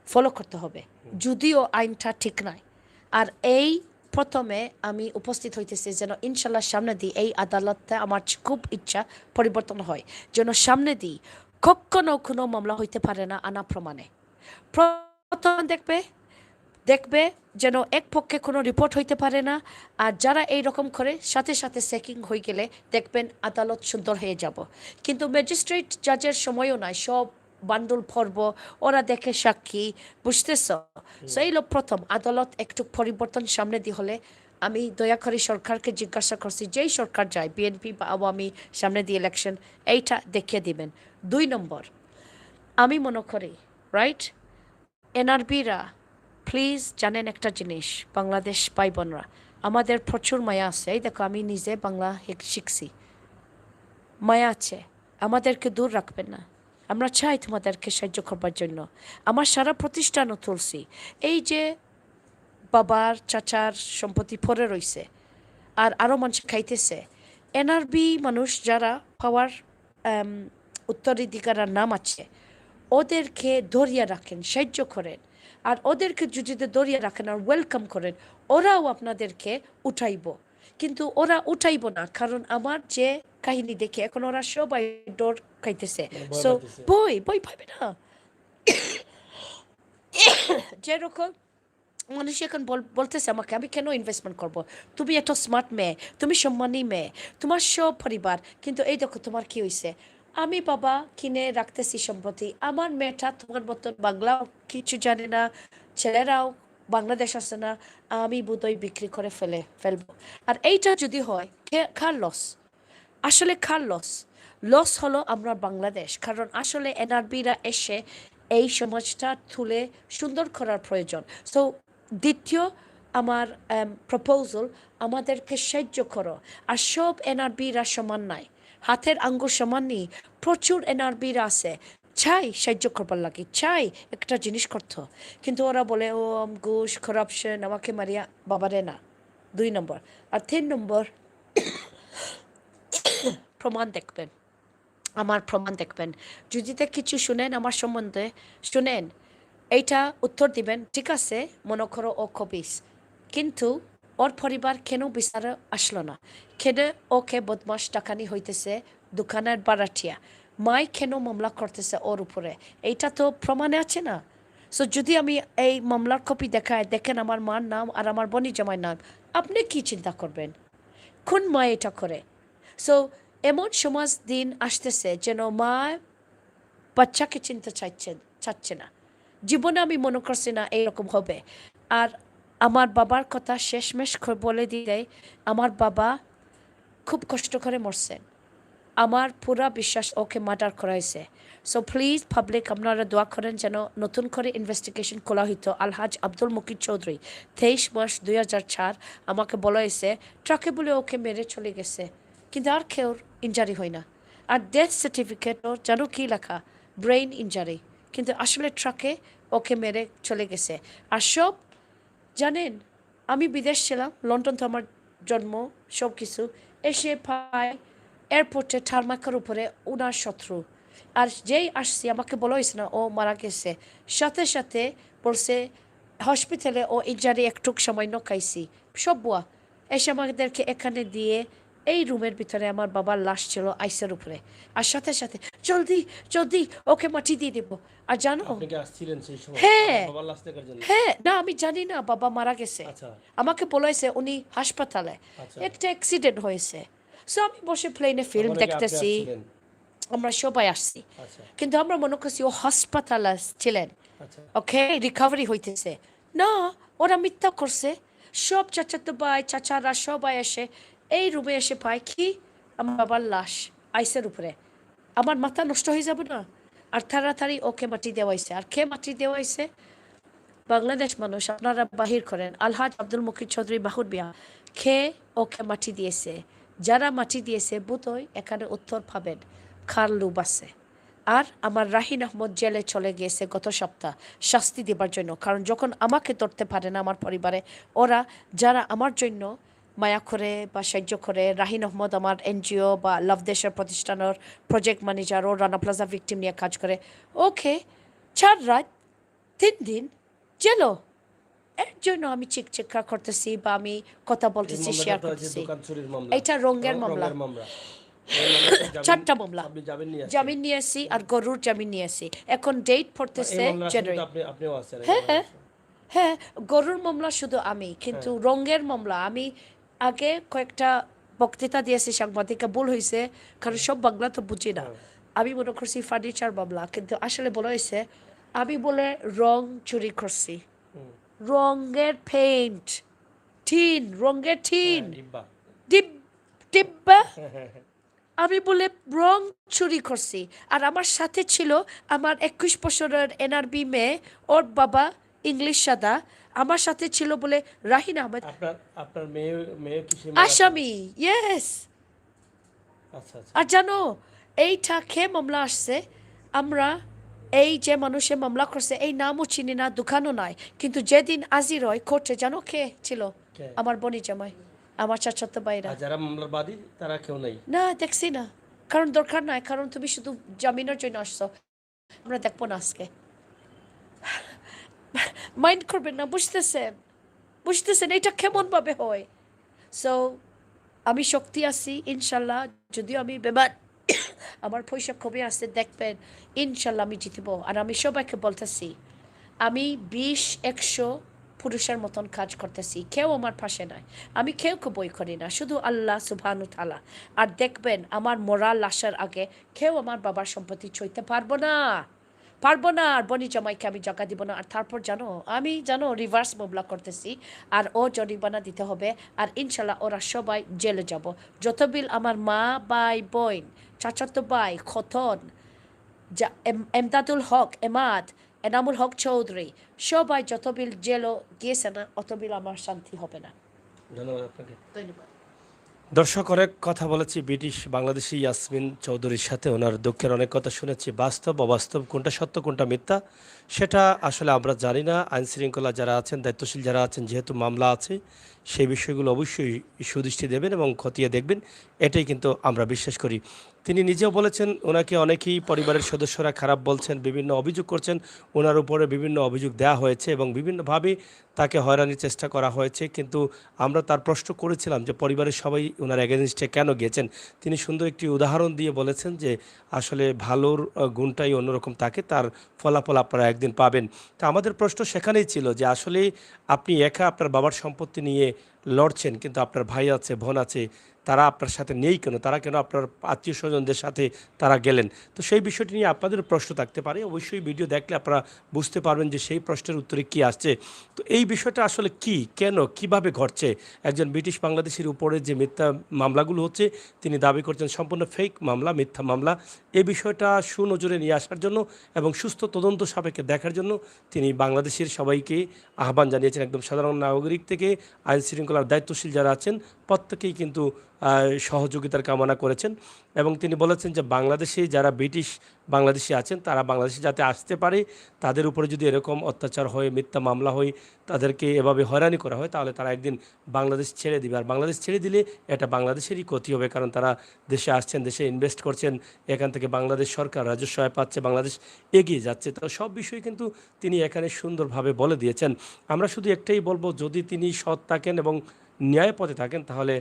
ফলো করতে হবে, যদিও আইনটা ঠিক নয়। আর এই প্রথমে আমি উপস্থিত হইতেছি যেন ইনশাল্লাহ সামনে দিই এই আদালতে, আমার খুব ইচ্ছা পরিবর্তন হয়, যেন সামনে দিই কখনো কোনো মামলা হইতে পারে না আনা প্রমাণে। প্রথম দেখবে যেন এক পক্ষে কোনো রিপোর্ট হইতে পারে না, আর যারা এই রকম করে সাথে সাথে চেকিং হয়ে গেলে দেখবেন আদালত সুন্দর হয়ে যাব। কিন্তু ম্যাজিস্ট্রেট জাজের সময়ও নাই, সব বান্ডুল পর্ব, ওরা দেখে সাক্ষী, বুঝতেছ? সেই লোক প্রথম আদালত একটু পরিবর্তন সামনে দিয়ে হলে, আমি দয়া করে সরকারকে জিজ্ঞাসা করছি, যেই সরকার যায় বিএনপি বা আওয়ামী সামনে দিয়ে ইলেকশন, এইটা দেখিয়ে দিবেন। 2 নম্বর, আমি মনে করি রাইট, এনআরবিরা প্লিজ জানেন একটা জিনিস, বাংলাদেশ ভাই বোনরা, আমাদের প্রচুর মায়া আছে। এই দেখো আমি নিজে বাংলা শিখছি, মায়া আছে, আমাদেরকে দূর রাখবেন না। আমরা চাই তোমাদেরকে সাহায্য করবার জন্য। আমার সারা প্রতিষ্ঠানও তুলছি। এই যে বাবার চাচার সম্পত্তি পড়ে রইছে আর আরও মানুষ খাইতেছে, এনআরবি মানুষ যারা পাওয়ার উত্তরাধিকারের নাম আছে, ওদেরকে ধরিয়ে রাখেন, সাহায্য করেন। আর ওদেরকে যদি ধরিয়ে রাখেন আর ওয়েলকাম করেন, ওরাও আপনাদেরকে উঠাইব। কিন্তু ওরা উঠাইব না, কারণ আমার যে কাহিনী দেখে এখন ওরা সবাই ডর খাইতেছে। ভয় সো পাইতেছে। ভয় পাবে না। যেরকম মানুষ এখন বলতেছে আমাকে, আমি কেন ইনভেস্টমেন্ট করব? তুমি এত স্মার্ট মেয়ে, তুমি সম্মানী মেয়ে, তোমার সব পরিবার, কিন্তু এই দেখো তোমার কি হয়েছে। আমি বাবা কিনে রাখতেছি সম্পত্তি, আমার মেয়েটা তোমার মতন বাংলাও কিছু জানে না, ছেলেরাও বাংলাদেশ আসে না, আমি বোধহয় বিক্রি করে ফেলবো। আর এইটা যদি হয়, কার লস? আসলে কার লস? লস হলো আমরা বাংলাদেশ, কারণ আসলে এনআরবিরা এসে এই সমাজটা তুলে সুন্দর করার প্রয়োজন। সো দ্বিতীয় আমার প্রপোজাল, আমাদেরকে সাহায্য করো। আর সব এনআরবিরা সমান নাই, হাতের আঙ্গুর সমান নেই, প্রচুর এনআরবিরা আছে চাই সাহায্য করবার লাগে, চাই একটা জিনিস করতো, কিন্তু ওরা বলে ও ঘুষ করাপশন, আমাকে মারিয়া বাবারে না। 2 নম্বর। আর 3 নম্বর, প্রমাণ দেখবেন, আমার প্রমাণ দেখবেন। যদি কিছু শুনেন আমার সম্বন্ধে, শুনেন এইটা উত্তর দিবেন, ঠিক আছে মনে করো ও কবিস, কিন্তু ওর পরিবার কেন বিচারে আসলো না? কেন ওকে বদমাস ডাকানি হইতেছে, দোকানের বারাটিয়া মাই কেন মামলা করতেছে ওর উপরে? এইটা তো প্রমাণে আছে না? সো যদি আমি এই মামলার কপি দেখায়, দেখেন আমার মার নাম আর আমার বনি জামাইয়ের নাম, আপনি কি চিন্তা করবেন? কোন মা এটা করে? সো এমন সমাজ দিন আসতেছে যেন মা বাচ্চাকে চিনতে চাচ্ছে না। জীবনে আমি মনে করছি না এইরকম হবে। আর আমার বাবার কথা শেষমেশ বলে দিলে, আমার বাবা খুব কষ্ট করে মরছেন, আমার পুরা বিশ্বাস ওকে মার্ডার করা হয়েছে। সো প্লিজ পাবলিক আপনারা দোয়া করেন যেন নতুন করে ইনভেস্টিগেশন খোলা হইতো। আলহাজ আব্দুল মুকিদ চৌধুরী 23 মার্চ 2004 আমাকে বলা হয়েছে ট্রাকে বলে ওকে মেরে চলে গেছে, কিন্তু আর কেউর ইনজারি হয় না। আর ডেথ সার্টিফিকেটও জানো কি লেখা, ব্রেইন ইনজারি, কিন্তু আসলে ট্রাকে ওকে মেরে চলে গেছে। আর সব জানেন, আমি বিদেশ ছিলাম, লন্ডন তো আমার জন্ম, সব কিছু এসে পাই এয়ারপোর্টে টারমাকের উপরে উনার শত্রু। আর যেই আসছি আমাকে বলা হয়েছে না ও মারা গেছে, সাথে সাথে বলছে হসপিটালে ও ইনজারি একটু সামান্য খাইছি, সব বুয়া। এসে আমাদেরকে এখানে দিয়ে এই রুমের ভিতরে আমার বাবার লাশ ছিল আইসের উপরে, আর সাথে সাথে জলদি জলদি ওকে মাটি দিয়ে দেবো। আর জানো, আপনি কি আসছিলেন সেই সময় হ্যাঁ বাবার লাশ দেখার জন্য? হ্যাঁ, না আমি জানি না বাবা মারা গেছে, আচ্ছা আমাকে বলেছে উনি হাসপাতালে, আচ্ছা, একটা অ্যাক্সিডেন্ট হয়েছে। সো আমি বসে প্লেনে ফিল্ম তখন কি আপনি দেখতেছি, আসছিলেন? আমরা সবাই আসছি, আচ্ছা কিন্তু আমরা মনে করছি ও হাসপাতালে ছিলেন, আচ্ছা ওকে রিকভারি হইতেছে। না, ওরা মিথ্যা করছে। সব চাচাতো ভাই চাচারা সবাই এসে এই রুমে এসে পায় কি আমার বাবার লাশ আইসের উপরে। আমার মাথা নষ্ট হয়ে যাবে না? আর তাড়াতাড়ি ওকে মাটি দেওয়াইছে। আর কে মাটি দেওয়াইছে? বাংলাদেশ মানুষ, আপনারা বাহির করেন আলহাজ আব্দুল মুকিদ চৌধুরী বাহুরবিয়া খেয়ে ওকে মাটি দিয়েছে। যারা মাটি দিয়েছে বোধহয় এখানে উত্তর পাবেন কার লুব আছে। আর আমার রাহিন আহমদ জেলে চলে গিয়েছে গত সপ্তাহ শাস্তি দেবার জন্য, কারণ যখন আমাকে ধরতে পারে না আমার পরিবারে, ওরা যারা আমার জন্য মায়া করে বা সাহায্য করে, রাহিন আহমদ আমার এনজিও বা লাভ দেশের প্রতিষ্ঠানের প্রজেক্ট ম্যানেজার, ও রানা প্লাজা ভিকটিম নিয়ে কাজ করে, ওকে 4 রাত 3 দিন জেলো। এর জন্য আমি চিকচিকা করতেছি বা আমি কথা এই বলতেছি, মামলাটা শেয়ার তো হচ্ছে করতেছি। দোকান চুরির মামলা, এটা রঙের মামলা, রঙের মামলা। এই মামলাতে জামিন 4টা মামলা। আপনি জামিন নিয়ে আসছেন। জামিন নিয়ে আসি আর গরুর জামিন নিয়ে আসি। এখন ডেট এই পড়তেছে মামলার আসামি তো জানুয়ারি। আপনিও আছেন এই হ্যাঁ মামলার আসামি। হ্যাঁ, গরুর মামলা শুধু আমি, কিন্তু হ্যাঁ রঙের মামলা আমি আগে কয়েকটা বক্তৃতা দিয়েছি, সাংবাদিকা ভুল হয়েছে, কারণ সব বাংলা তো বুঝি না। হ্যাঁ আমি মনে করছি ফার্নিচার মামলা, কিন্তু আসলে বলা হয়েছে আমি বলে রং চুরি করছি, হুম, রঙের পেইন্ট, টিন, রঙের টিন, হ্যাঁ ডিব্বা। ডিব্বা, হ্যাঁ হ্যাঁ হ্যাঁ আমি বলে রং চুরি করছি। আর আমার সাথে ছিল আমার 21 বছরের এনআরবি মেয়ে, ওর বাবা ইংলিশ সাদা, আমার সাথে ছিল বলে রাহিন আহমেদ আপনার আপনার মেয়ে মেয়ে কি সেই মামলা আছে? আসামি। ইয়েস। আচ্ছা আচ্ছা আর জানো এইটা খেয়ে মামলা আসছে, আমরা এই যে মানুষে মামলা করছে এই নামও চিনি না, দোকানও নাই, কিন্তু যেদিন আজির হয় কোর্টে জানো কে ছিল? কে? আমার বনি জামাই, আমার চাচাতো ভাইরা। আর যারা মামলার বাদী তারা কেউ নেই? না, দেখছি না, কারণ দরকার নাই, কারণ তুমি শুধু জামিনের জন্য আসছো। আমরা দেখবো না আজকে। মাইন্ড করবেন না, বুঝতেছেন? বুঝতেছেন এটা কেমন ভাবে হয়? সো আমি শক্তি আছি ইনশাল্লাহ, যদিও আমি বেমান, আমার পয়সা কমে আসছে, দেখবেন ইনশাল্লাহ আমি জিতব। আর আমি সবাইকে বলতেছি, আমি 20-100 পুরুষের মতন কাজ করতেছি, কেউ আমার পাশে নাই, আমি কেউকে বই করি না, শুধু আল্লাহ সুবহানাহু ওয়া তাআলা। আর দেখবেন আমার মরা লাশের আগে কেউ আমার বাবার সম্পত্তি ছুঁইতে পারবো না, পারবো না। আর বনি জামাইকে আমি জায়গা দিব না। আর তারপর আমি রিভার্স মামলা করতেছি, আর ও জরিমানা দিতে হবে। আর ইনশাল্লাহ ওরা সবাই জেলে যাব। যত বিল আমার মা, ভাই, বোন, চাচাতো ভাই, খতন, এমদাদুল হক, এমাদ, এনামুল হক চৌধুরী, সবাই যত বিল জেলও গিয়েছে না, অত বিল আমার শান্তি হবে না। ধন্যবাদ আপনাকে। ধন্যবাদ। দর্শক, অনেক কথা বলেছি ব্রিটিশ বাংলাদেশি ইয়াসমিন চৌধুরীর সাথে। ওনার দুঃখের অনেক কথা শুনেছি। বাস্তব অবাস্তব, কোনটা সত্য কোনটা মিথ্যা সেটা আসলে আমরা জানি না। আইন শৃঙ্খলা যারা আছেন, দায়িত্বশীল যারা আছেন, যেহেতু মামলা আছে, সেই বিষয়গুলো অবশ্যই সুদৃষ্টি দেবেন এবং খতিয়ে দেখবেন, এটাই কিন্তু আমরা বিশ্বাস করি। তিনি নিজেও বলেছেন ওনাকে অনেকেই পরিবারের সদস্যরা খারাপ বলছেন, বিভিন্ন অভিযোগ করছেন, ওনার উপরে বিভিন্ন অভিযোগ দেওয়া হয়েছে এবং বিভিন্নভাবে তাকে হয়রানির চেষ্টা করা হয়েছে। কিন্তু আমরা তার প্রশ্ন করেছিলাম যে পরিবারের সবাই ওনার এগেনস্টে কেন গিয়েছেন। তিনি সুন্দর একটি উদাহরণ দিয়ে বলেছেন যে আসলে ভালোর গুণটাই অন্যরকম থাকে, তার ফলাফল আপনারা একদিন পাবেন। তা আমাদের প্রশ্ন সেখানেই ছিল যে আসলে আপনি একা আপনার বাবার সম্পত্তি নিয়ে লড়ছেন, কিন্তু আপনার ভাই আছে, বোন আছে, তারা আপনার সাথে নেই কেন? তারা কেন আপনার আত্মীয় স্বজনদের সাথে তারা গেলেন? তো সেই বিষয়টি নিয়ে আপনাদের প্রশ্ন থাকতে পারে। অবশ্যই ভিডিও দেখলে আপনারা বুঝতে পারবেন যে সেই প্রশ্নের উত্তরে কী আসছে। তো এই বিষয়টা আসলে কি, কেন, কিভাবে ঘটছে? একজন ব্রিটিশ বাংলাদেশীর উপরে যে মিথ্যা মামলাগুলো হচ্ছে, তিনি দাবি করছেন সম্পূর্ণ ফেক মামলা, মিথ্যা মামলা। এই বিষয়টা সুনজরে নিয়ে আসার জন্য এবং সুস্থ তদন্ত সাপেক্ষে দেখার জন্য তিনি বাংলাদেশের সবাইকে আহ্বান জানিয়েছেন। একদম সাধারণ নাগরিক থেকে আইন শৃঙ্খলার দায়িত্বশীল যারা আছেন, প্রত্যেকেই কিন্তু সহযোগিতার কামনা করেছেন এবং তিনি বলেছেন যে বাংলাদেশে যারা ব্রিটিশ বাংলাদেশি আছেন, তারা বাংলাদেশে যাতে আসতে পারে, তাদের উপরে যদি এরকম অত্যাচার হয়, মিথ্যা মামলা হয়, তাদেরকে এভাবে হয়রানি করা হয়, তাহলে তারা একদিন বাংলাদেশ ছেড়ে দিবে। আর বাংলাদেশ ছেড়ে দিলে এটা বাংলাদেশেরই ক্ষতি হবে, কারণ তারা দেশে আসছেন, দেশে ইনভেস্ট করছেন, এখান থেকে বাংলাদেশ সরকার রাজস্ব আয় পাচ্ছে, বাংলাদেশ এগিয়ে যাচ্ছে। তো সব বিষয় কিন্তু তিনি এখানে সুন্দরভাবে বলে দিয়েছেন। আমরা শুধু একটাই বলবো, যদি তিনি সৎ থাকেন এবং ন্যায় পথে থাকেন, তাহলে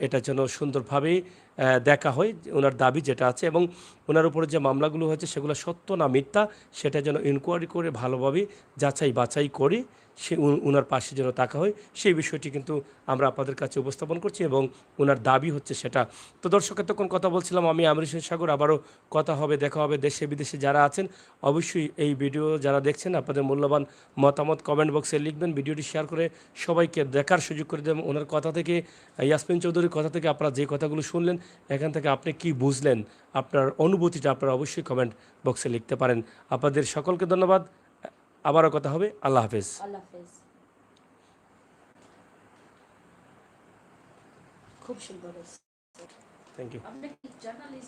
এটা যেন সুন্দরভাবেই দেখা হয় ওনার দাবি যেটা আছে, এবং ওনার উপরে যে মামলাগুলো হয়েছে সেগুলো সত্য না মিথ্যা সেটা যেন ইনকোয়ারি করে ভালোভাবে যাচাই বাছাই করে সে ওনার পাশে যেন থাকা হয়, সেই বিষয়টি কিন্তু আমরা আপনাদের কাছে উপস্থাপন করছি এবং ওনার দাবি হচ্ছে সেটা। তো দর্শক, এতক্ষণ কথা বলছিলাম আমি আমির হোসেন সাগর। আবারও কথা হবে, দেখা হবে। দেশে বিদেশে যারা আছেন অবশ্যই এই ভিডিও যারা দেখছেন, আপনাদের মূল্যবান মতামত কমেন্ট বক্সে লিখবেন, ভিডিওটি শেয়ার করে সবাইকে দেখার সুযোগ করে দেবেন। ওনার কথা থেকে, ইয়াসমিন চৌধুরীর কথা থেকে আপনারা যে কথাগুলো শুনলেন, এখান থেকে আপনি কি বুঝলেন, আপনার অনুভূতিটা আপনারা অবশ্যই কমেন্ট বক্সে লিখতে পারেন। আপনাদের সকলকে ধন্যবাদ। আবারও কথা হবে। আল্লাহ হাফেজ। আল্লাহ হাফেজ। খুব সুন্দর হয়েছে। Thank you. আপনি কি জার্নালিস্ট?